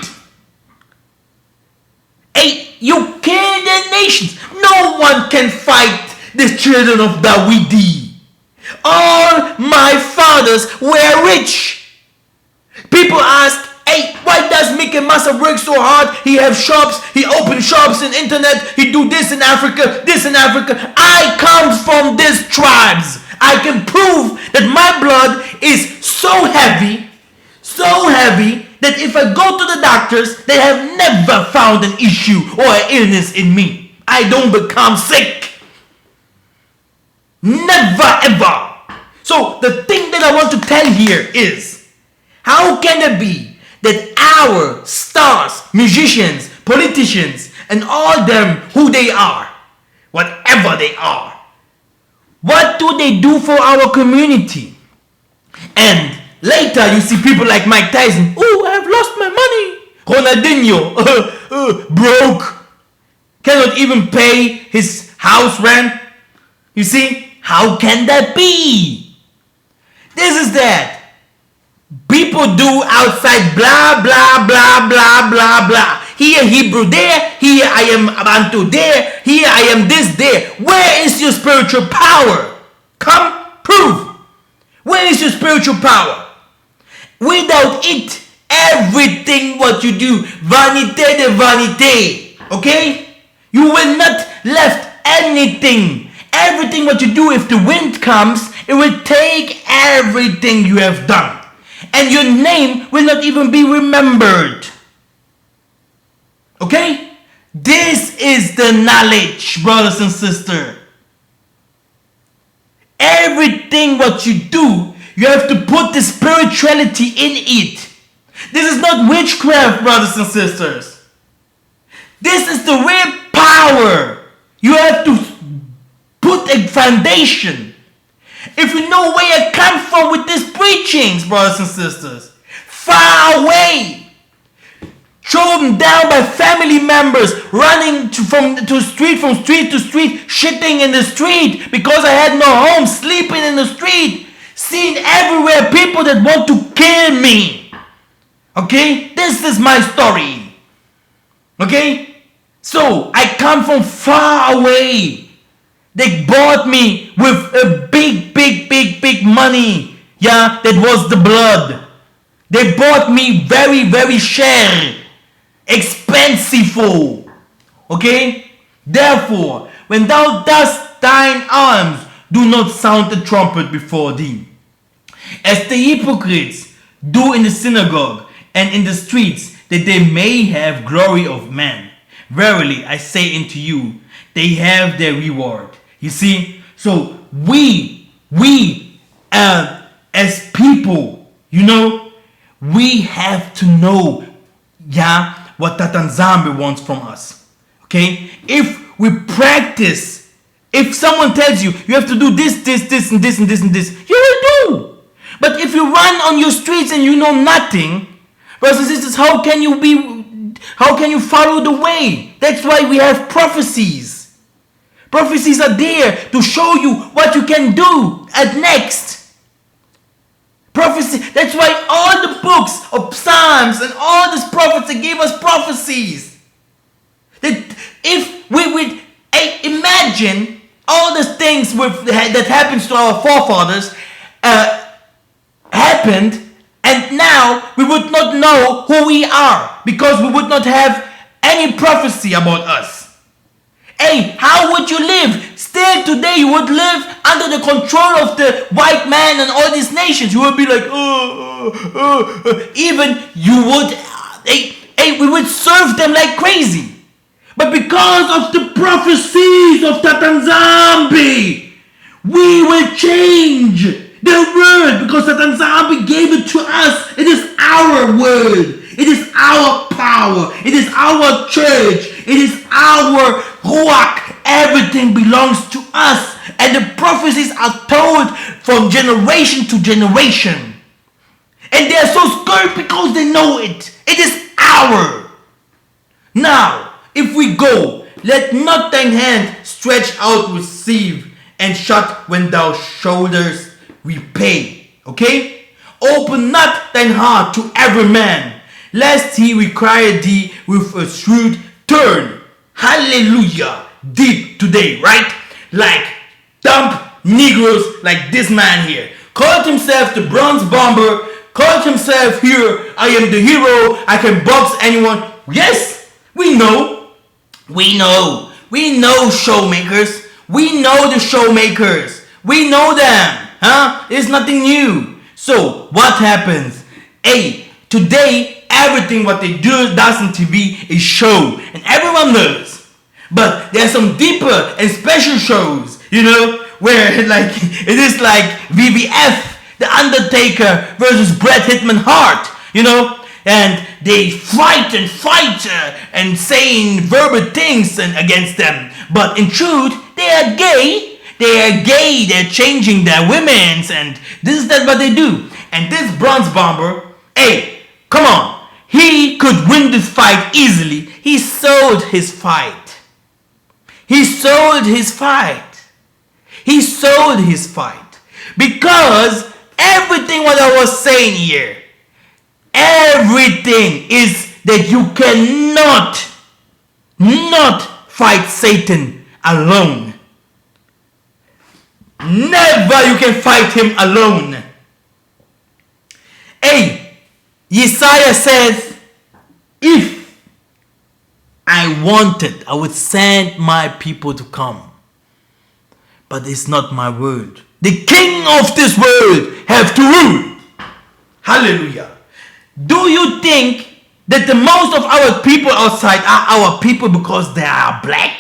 Hey, you kill the nations. No one can fight the children of Dawidi. All my fathers were rich. People ask, hey, why does Mikhael Massa work so hard? He have shops, he open shops in internet, he do this in Africa, this in Africa. I come from these tribes. I can prove that my blood is so heavy that if I go to the doctors, they have never found an issue or an illness in me. I don't become sick. Never ever. So the thing that I want to tell here is, how can it be that our stars, musicians, politicians, and all them who they are, whatever they are, what do they do for our community? And later you see people like Mike Tyson, oh, I have lost my money. Ronaldinho, broke. cannot even pay his house rent. You see, how can that be? This is that. People do outside blah, blah, blah, blah, blah, blah. Here Hebrew there, here I am Bantu there, here I am this there. Where is your spiritual power? Come, prove. Where is your spiritual power? Without it, everything what you do, vanité de vanité, okay? You will not left anything. Everything what you do, if the wind comes, it will take everything you have done. And your name will not even be remembered. Okay? This is the knowledge, brothers and sisters. Everything what you do, you have to put the spirituality in it. This is not witchcraft, brothers and sisters. This is the real power. You have to put a foundation. If you know where you come from with these preachings, brothers and sisters, far away. Thrown down by family members, running from street to street, shitting in the street because I had no home, sleeping in the street, seeing everywhere people that want to kill me. Okay, this is my story. Okay, so I come from far away. They bought me with a big money. Yeah, that was the blood. They bought me very cher. Expensive. Okay? Therefore, when thou dost thine arms, do not sound the trumpet before thee, as the hypocrites do in the synagogue and in the streets, that they may have glory of men. Verily, I say unto you, they have their reward. You see? So we as people, we have to know, what Tatanzambe wants from us. Okay? If we practice, if someone tells you, you have to do this, and this, you will do. But if you run on your streets and you know nothing, brothers and sisters, how can you follow the way? That's why we have prophecies. Prophecies are there to show you what you can do at next. Prophecy. That's why all the books of Psalms and all these prophets, they gave us prophecies. That if we would imagine all the things that happens to our forefathers happened, and now we would not know who we are because we would not have any prophecy about us. Hey, how would you live? Still today you would live under the control of the white man and all these nations. You would be like, even you would, we would serve them like crazy. But because of the prophecies of Tatanzambe, we will change the word because Tatanzambe gave it to us. It is our word. It is our power. It is our church. It is our Ruach. Everything belongs to us. And the prophecies are told from generation to generation. And they are so scared because they know it. It is our. Now, if we go, let not thine hand stretch out receive, and shut when thou shoulders repay. Okay? Open not thine heart to every man, lest he require thee with a shrewd turn. Hallelujah. Deep today, right? Like dump Negroes like this man here. Called himself the Bronze Bomber. Called himself here, I am the hero. I can box anyone. Yes, we know. We know showmakers. We know the showmakers. We know them. It's nothing new. So what happens? Today everything what they does on TV is show, and everyone knows. But there's some deeper and special shows, where like it is like WWF, The Undertaker versus Bret Hitman Hart, and they fight and saying verbal things against them. But in truth, they are gay. They're changing their women's, and this is what they do. And this Bronze Bomber, come on. He could win this fight easily. He sold his fight. He sold his fight. He sold his fight. Because everything what I was saying here, everything is that you cannot not fight Satan alone. Never you can fight him alone. Hey, Yesaiah says, if I wanted, I would send my people to come. But it's not my word. The king of this world have to rule. Hallelujah. Do you think that the most of our people outside are our people because they are black?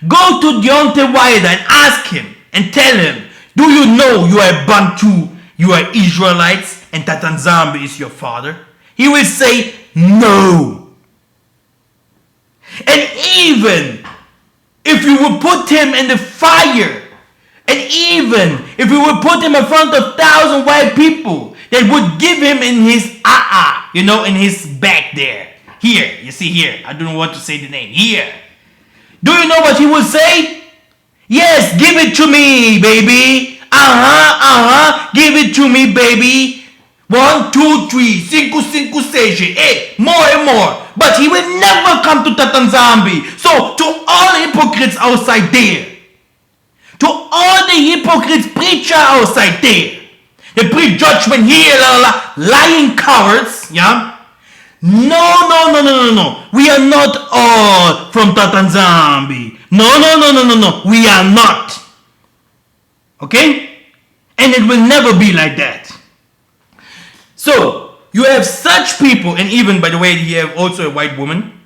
Go to Deontay Wilder and ask him and tell him, do you know you are Bantu, you are Israelites, and Tatanzambi is your father? He will say no. And even if you would put him in the fire, and even if we would put him in front of 1,000 white people that would give him in his in his back there. Here, you see here. I don't want to say the name. Here. Do you know what he would say? Yes, give it to me, baby. Give it to me, baby. 1, 2, 3, 5, 6, 7, 8, more and more. But he will never come to Tatanzambi. So, to all hypocrites outside there, to all the hypocrites preacher outside there, they preach judgment here, lying cowards, yeah? No. We are not all from Tatanzambi. No. We are not. Okay? And it will never be like that. So, you have such people, and even, by the way, you have also a white woman.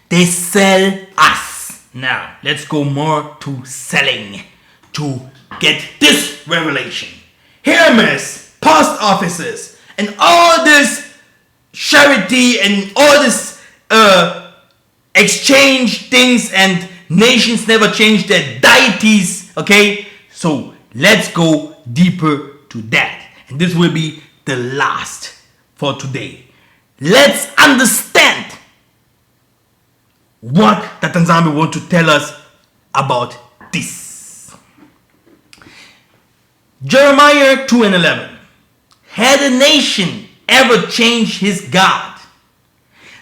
They sell us. Now, let's go more to selling to get this revelation. Hermes, post offices, and all this charity and all this exchange things, and nations never change their deities. Okay, so let's go deeper to that, and this will be the last for today. Let's understand what Tatanzambi want to tell us about this. Jeremiah 2:11. Had a nation ever changed his God?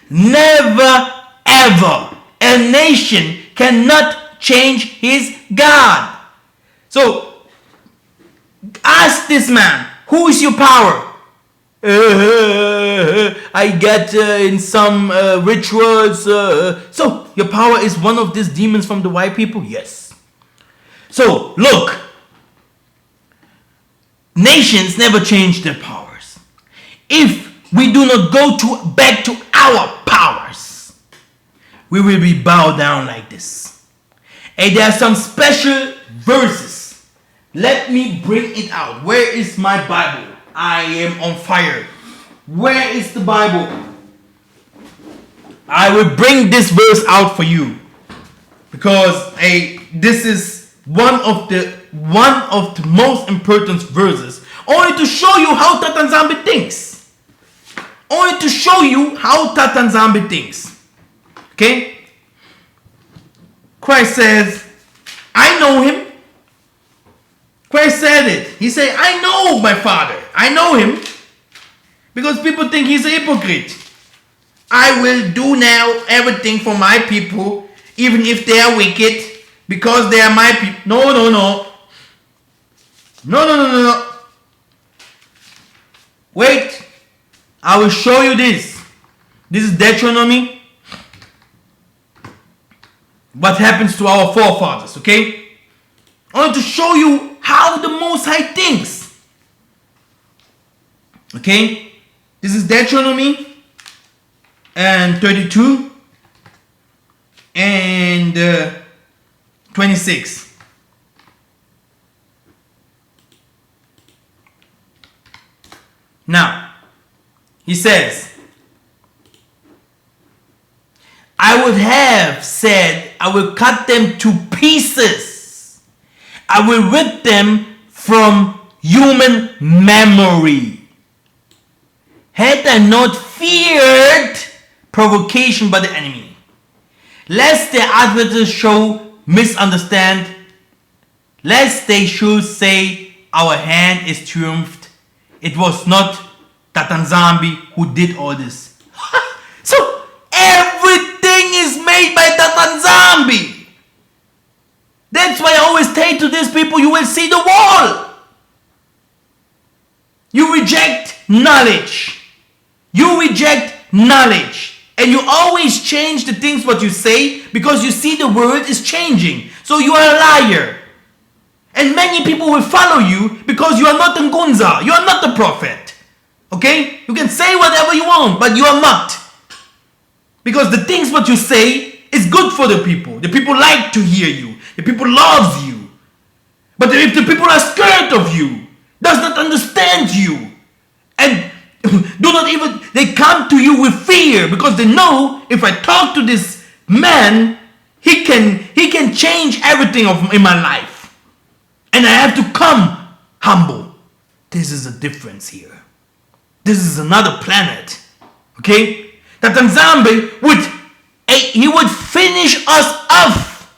Never ever. A nation cannot change his God. So ask this man, who is your power? I get in some rituals. So your power is one of these demons from the white people? Yes. So look, nations never change their powers. If we do not go back to our powers, we will be bowed down like this. And there are some special verses. Let me bring it out. Where is my Bible? I am on fire. Where is the Bible? I will bring this verse out for you, because this is one of the most important verses, only to show you how Tatanzambi thinks. Only to show you how Tatanzambi thinks. Okay? Christ says, I know him. Christ said it. He said, I know my Father. I know him. Because people think he's a hypocrite. I will do now everything for my people, even if they are wicked, because they are my people. No. Wait. I will show you this. This is Deuteronomy. What happens to our forefathers, okay? I want to show you how the Most High thinks. Okay? This is Deuteronomy and 32 and 26. Now, he says, I would have said, I will cut them to pieces. I will rip them from human memory. Had I not feared provocation by the enemy, lest the advertisers show misunderstand, lest they should say our hand is triumphed. It was not Tatanzambi who did all this. So everything is made by Tatanzambi. That's why I always say to these people, you will see the wall. You reject knowledge. You reject knowledge. And you always change the things what you say because you see the world is changing. So you are a liar. And many people will follow you because you are not a Ngunza. You are not a prophet. Okay? You can say whatever you want, but you are not. Because the things what you say is good for the people. The people like to hear you. The people love you. But if the people are scared of you, does not understand you, and do not even, they come to you with fear because they know if I talk to this man, he can change everything in my life. And I have to come humble. This is a difference here. This is another planet. Okay? That Nzambe would finish us off.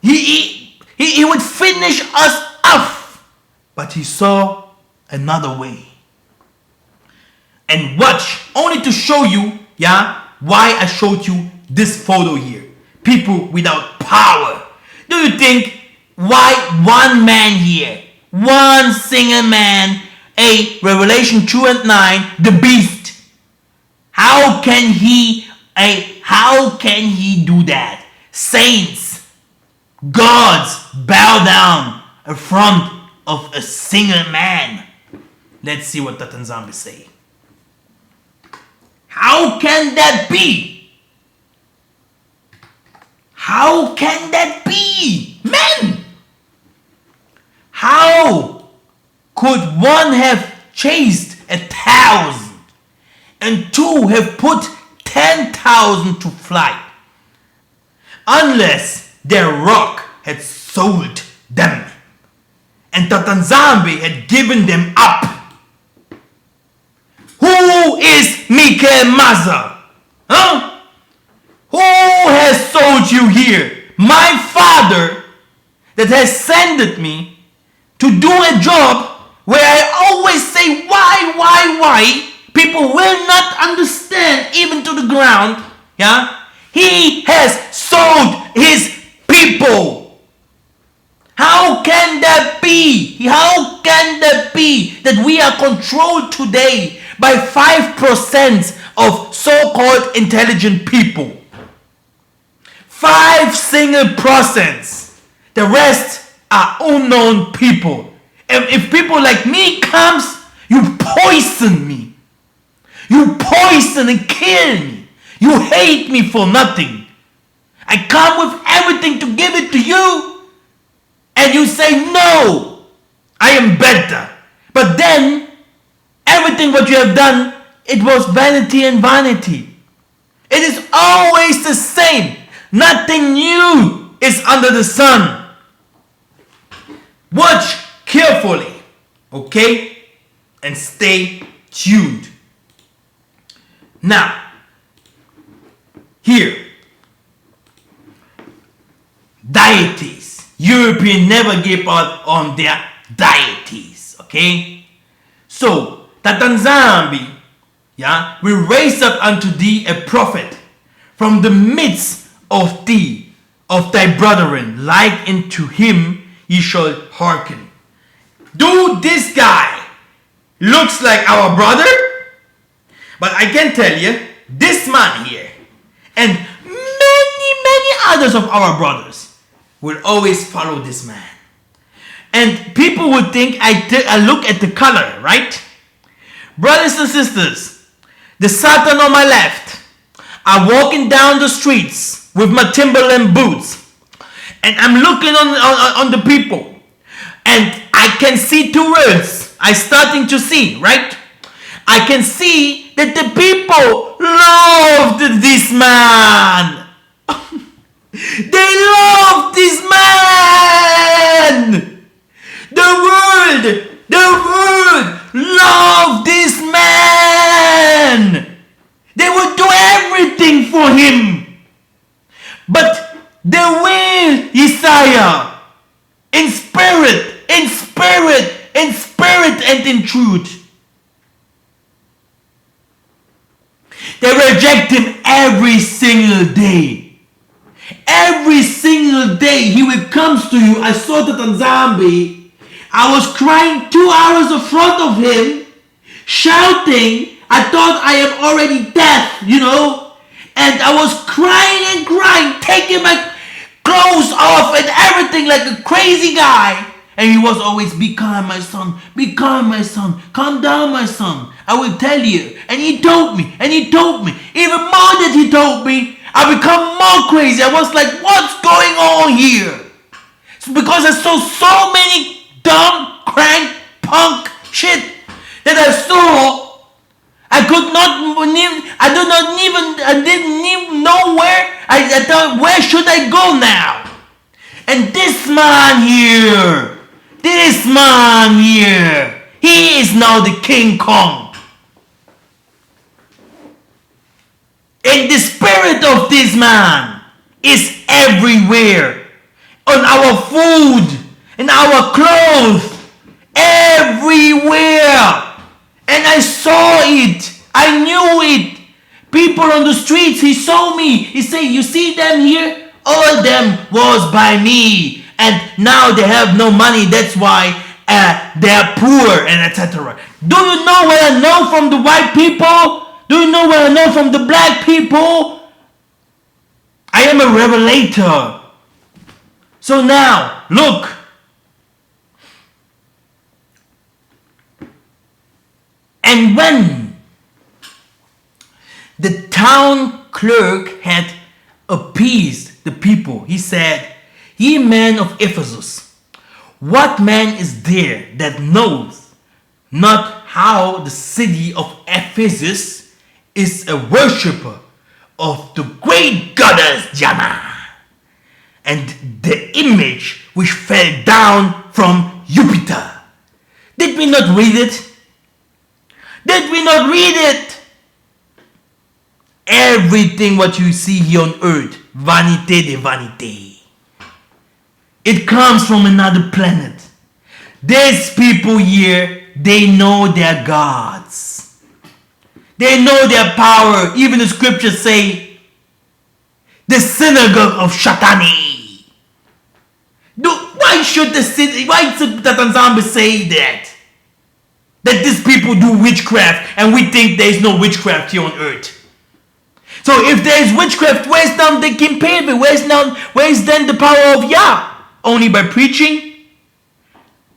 He would finish us off. But he saw another way. And watch, only to show you, why I showed you this photo here. People without power. Do you think why one man here, one single man, Revelation 2 and 9, the beast, how can he do that? Saints, gods bow down in front of a single man. Let's see what Tatanzambi say. How can that be? How can that be? Men! How could one have chased 1,000 and two have put 10,000 to flight unless their rock had sold them and Tatanzambi had given them up? Who is Mikhael Massa? Huh? Who has sold you here? My father that has sent me to do a job where I always say why? People will not understand even to the ground. He has sold his people. How can that be? How can that be that we are controlled today by 5% of so-called intelligent people? 5%. The rest are unknown people. If people like me comes, you poison me. You poison and kill me. You hate me for nothing. I come with everything to give it to you. And you say, no, I am better. But then, everything what you have done, it was vanity and vanity. It is always the same. Nothing new is under the sun. Watch carefully, okay? And stay tuned. Now, here, deities. Europeans never gave up on their deities, okay? So, Tatanzambi, will raise up unto thee a prophet from the midst of thee, of thy brethren, like unto him ye shall hearken. Do this guy looks like our brother? But I can tell you, this man here, and many others of our brothers, will always follow this man. And people would think I look at the color, right? Brothers and sisters, the Satan on my left are walking down the streets with my Timberland boots. And I'm looking on the people. And I can see two words. I'm starting to see, right? I can see that the people loved this man. They love this man. The world love this man. They would do everything for him. But they will Isaiah in spirit, in spirit, in spirit and in truth. They reject him every single day. Every single day he will comes to you. I saw that on Zombie. I was crying 2 hours in front of him, shouting. I thought I am already deaf, you know. And I was crying and crying, taking my clothes off and everything like a crazy guy. And he was always, be calm, my son. Be calm, my son. Calm down, my son. I will tell you. And he told me. And he told me. Even more that he told me, I become more crazy. I was like, what's going on here? It's because I saw so many dumb, crank, punk shit that I saw. I didn't even know where. I thought, where should I go now? And this man here, he is now the King Kong. And the spirit of this man is everywhere. On our food, in our clothes, everywhere. And I saw it. I knew it. People on the streets, he saw me. He said, you see them here? All them was by me. And now they have no money. That's why they are poor and etc. Do you know what I know from the white people? Do you know what I know from the black people? I am a revelator. So now, look. And when the town clerk had appeased the people, he said, ye men of Ephesus, what man is there that knows not how the city of Ephesus is a worshipper of the great goddess Diana, and the image which fell down from Jupiter? Did we not read it? Did we not read it? Everything what you see here on earth, vanité de vanité. It comes from another planet. These people here, they know their gods. They know their power. Even the scriptures say, the synagogue of Shatani. Why should Tatanzambi say that? That these people do witchcraft and we think there is no witchcraft here on earth. So if there is witchcraft, where's down the Kimpeve? Where's then the power of Yah? Only by preaching?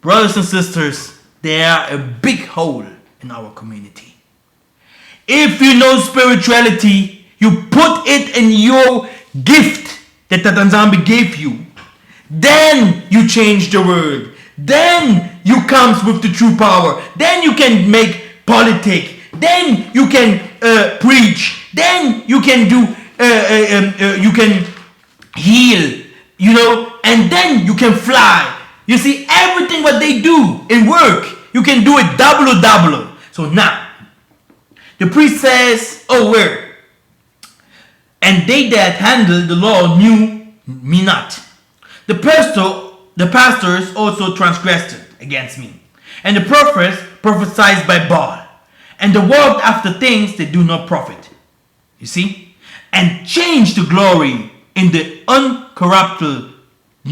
Brothers and sisters, there are a big hole in our community. If you know spirituality, you put it in your gift that Tatanzambi gave you, then you change the world. Then you comes with the true power. Then you can make politics. Then you can preach. Then you can do. You can heal. You know, and then you can fly. You see, everything what they do in work, you can do it double. So now, the priest says, "Oh, where? And they that handle the law knew me not. The pastors also transgressed it against me, and the prophets prophesied by Baal, and they walked after things that do not profit." You see? And changed the glory in the uncorruptible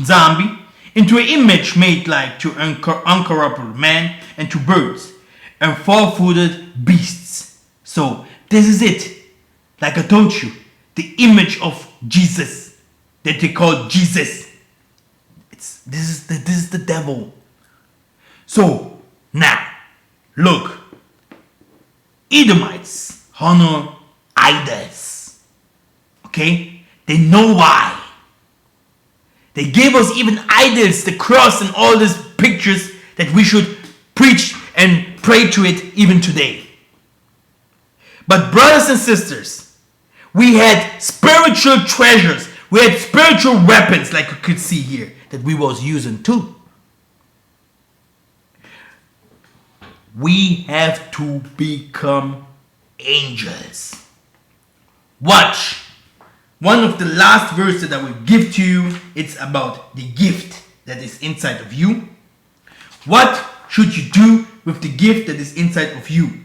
zombie into an image made like to uncorruptible man and to birds and four-footed beasts. So this is it. Like I told you, the image of Jesus that they call Jesus. This is the devil. So now, look. Edomites honor idols. Okay? They know why. They gave us even idols, the cross and all these pictures that we should preach and pray to it even today. But brothers and sisters, we had spiritual treasures. We had spiritual weapons like you could see here that we was using too. We have to become angels. Watch. One of the last verses that I will give to you, it's about the gift that is inside of you. What should you do with the gift that is inside of you?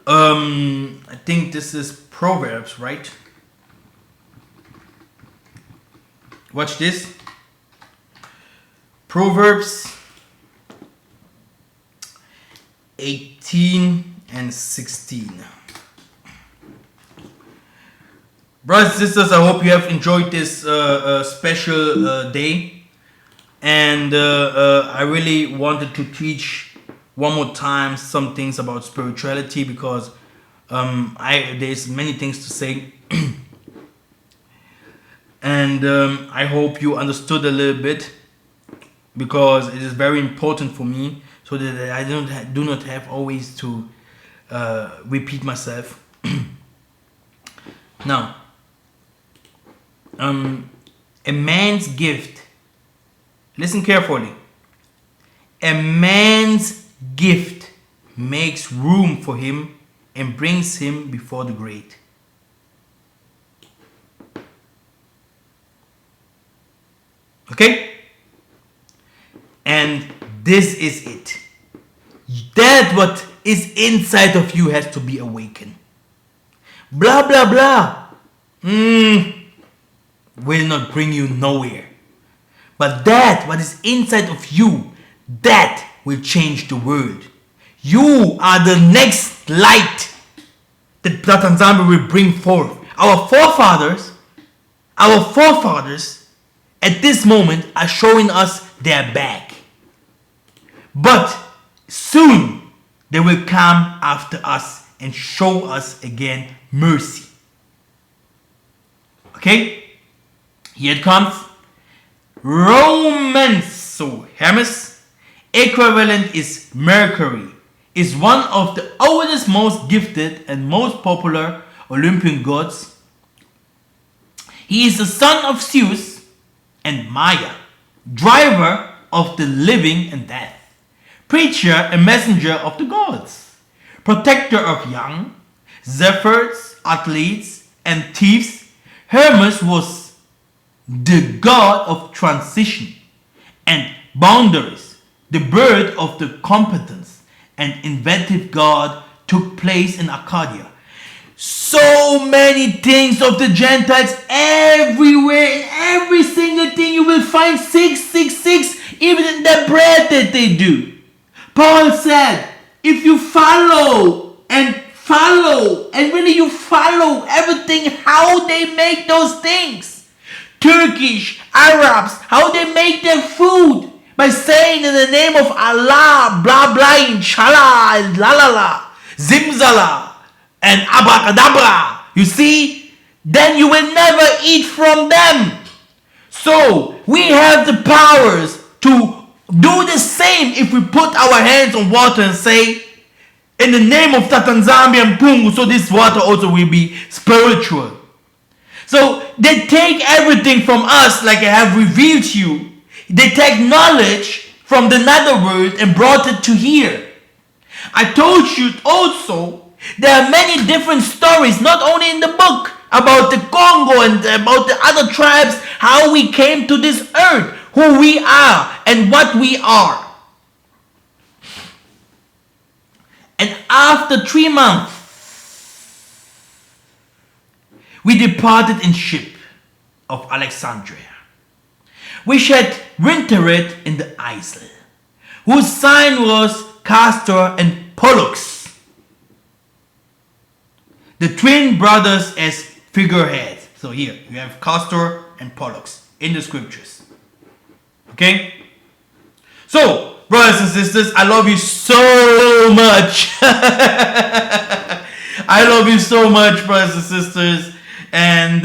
I think this is Proverbs, right? Watch this. Proverbs 18 and 16. Brothers and sisters, I hope you have enjoyed this special day. And I really wanted to teach one more time some things about spirituality, because there's many things to say. And I hope you understood a little bit, because it is very important for me, so that I do not have always to repeat myself. Now, a man's gift, listen carefully, a man's gift makes room for him and brings him before the great. Okay? And this is it. That what is inside of you has to be awakened. Blah blah blah will not bring you nowhere. But that what is inside of you, that will change the world. You are the next light that Tanzania will bring forth. Our forefathers at this moment are showing us their back. But soon they will come after us and show us again mercy. Okay? Here it comes. Romans, so Hermes, equivalent is Mercury, is one of the oldest, most gifted and most popular Olympian gods. He is the son of Zeus and Maya, driver of the living and death, preacher and messenger of the gods, protector of young, zephyrs, athletes, and thieves. Hermes was the god of transition and boundaries, the birth of the competence and inventive god took place in Arcadia. So many things of the Gentiles everywhere, in every single thing you will find 666, even in the bread that they do. Paul said, if you follow and really you follow everything, how they make those things. Turkish, Arabs, how they make their food by saying in the name of Allah, blah blah, inshallah, and la la la, zimzala, and abracadabra. You see? Then you will never eat from them. So we have the powers to do the same if we put our hands on water and say, in the name of Tatanzambi and Pungu, so this water also will be spiritual. So they take everything from us like I have revealed to you. They take knowledge from the netherworld and brought it to here. I told you also, there are many different stories, not only in the book, about the Congo and about the other tribes, how we came to this earth, who we are and what we are. And after 3 months, we departed in ship of Alexandria, which had wintered in the isle, whose sign was Castor and Pollux, the twin brothers as figureheads. So here you have Castor and Pollux in the scriptures. Okay? So, brothers and sisters, I love you so much. I love you so much, brothers and sisters. And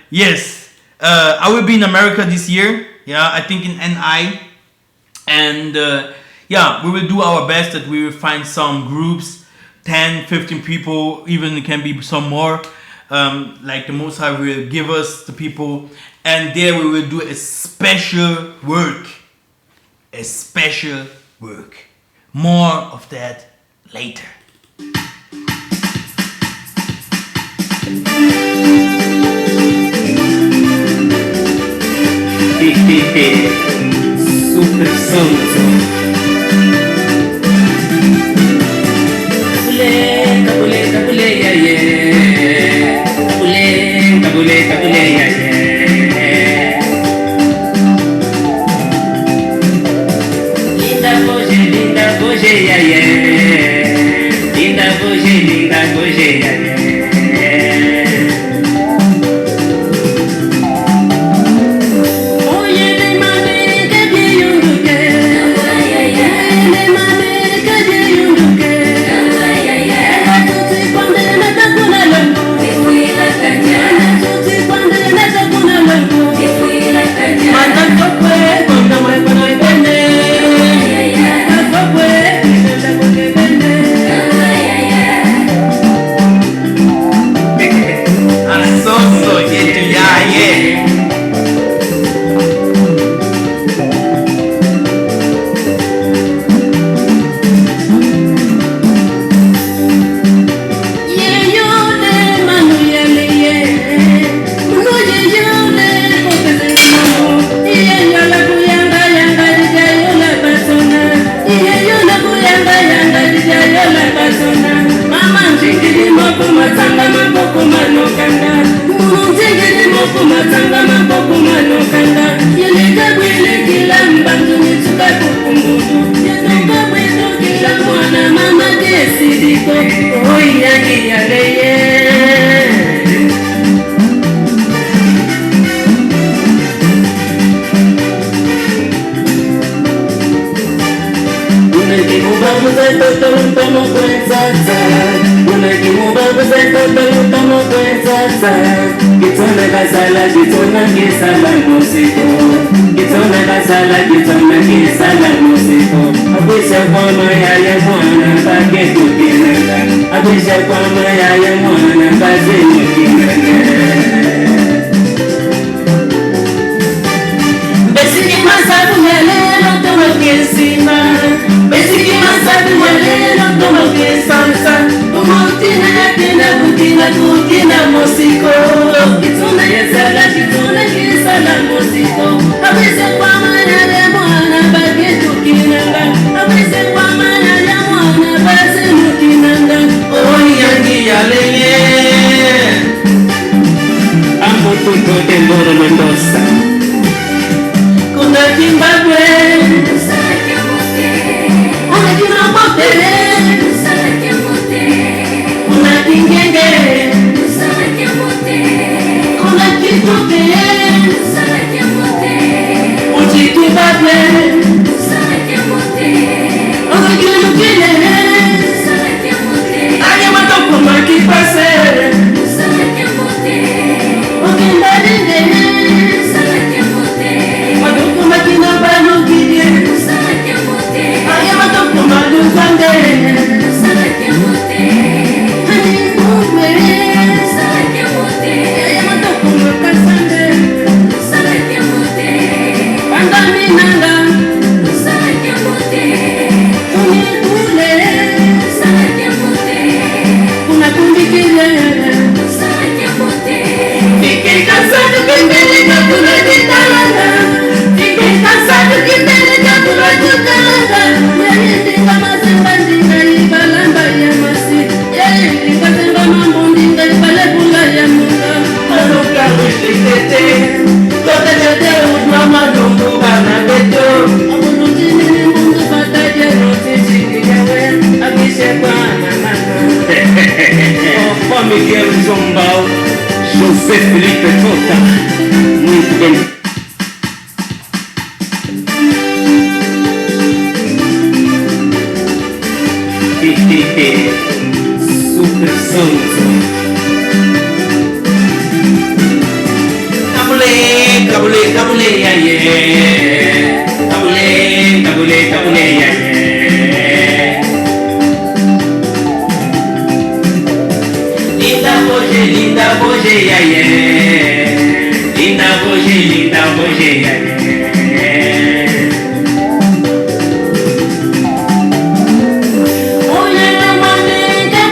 yes, I will be in America this year. Yeah, I think in NI. And yeah, we will do our best that we will find some groups, 10, 15 people, even it can be some more. Like the Most High will give us the people. And there we will do a special work. A special work. More of that later. Super sonso. Kabule, kabule, yeah, yeah. Kabule, kabule, kabule, yeah, yeah. Linda boje, yeah, yeah. Linda boje, yeah, yeah. Mikhael Zombal, José Felipe Tota, muito bem. Super sonso. Cabule, cabule, cabule, yeah, yeah. Cabule, cabule, cabule, yeah, yeah. Linda boje, yeah, yeah. Linda boje, yeah, yeah. Oye, le mande que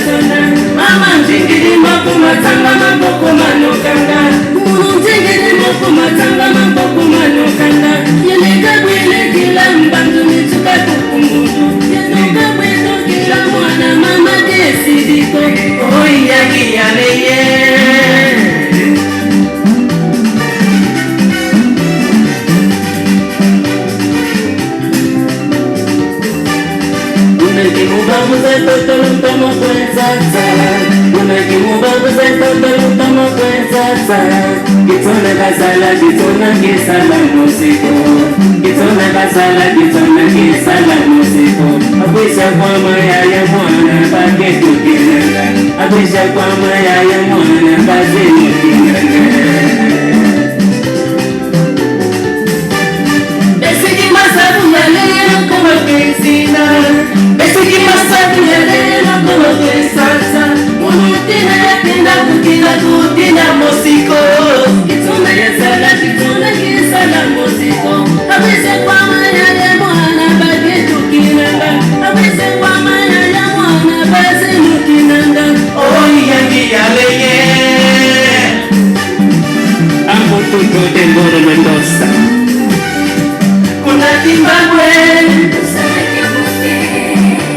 zona mama njingiri makumatanga maboko manokanga njingiri makumatanga maboko manokanga yeneka bwile kila mbantu nituka kukumbudu yeneka bwile kila mwana mama desidiko oiyagi yaleye Unakimubabu za toto lutama kwenzata Unakimubabu za toto lutama kwenzata Kitona kasala, kitona kisala musiko Kitona kasala, kitona kisala musiko Abisha kwa maya ya mwana pake tukinanga Abisha kwa maya ya mwana pake tukinanga Besiki masabu ya leo kama kensina Besiki masabu ya leo kama kensata Munutina ya tenda kutina mosiko Kituna ya sala mosiko Abise kwa maya ya mwana bage tukinanga Abise kwa maya ya mwana base mukinanga Oi yangi ya leye Amo tuto de Moro Mendoza Kuna Zimbabwe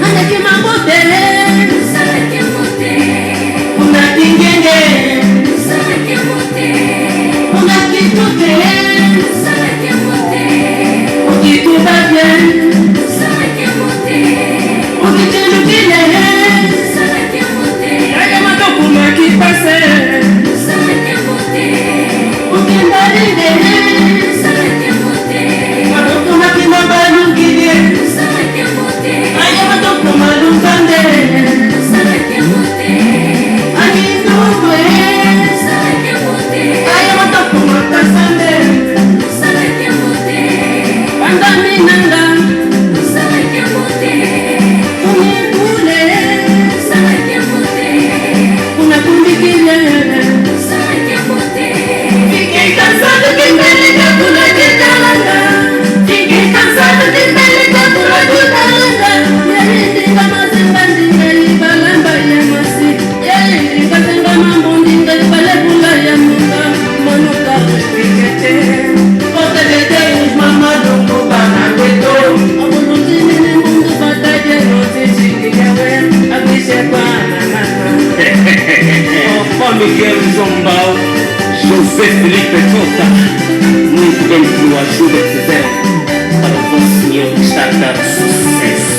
Ana Kimambote Kuna Tingenge Kuna Kitute Ukitubaje Ukichilukile Yaya matokuma kipase Ukimbaride Matokuma kimabalungile Aya matokuma lukande Anindugwe Aya matokuma kasande Pandaminanga Unikule Unakumbikile Fike cansado que mbele kakula jitalanga Fike cansado que mbele kakula jitalanga Yalindi kama zembandi ngali balamba ya masi Yalindi kasenga mambondi ngali balebula ya munga Manuka fikete Kote dete mama dungu bana kweto Abuluti nini mungu bataje note chiki yawe Abishe kwa nana Oh, Mikhael Zombao José Felipe Tota, muito bem que o ajuda a fazer para o bom Senhor que está a dar sucesso.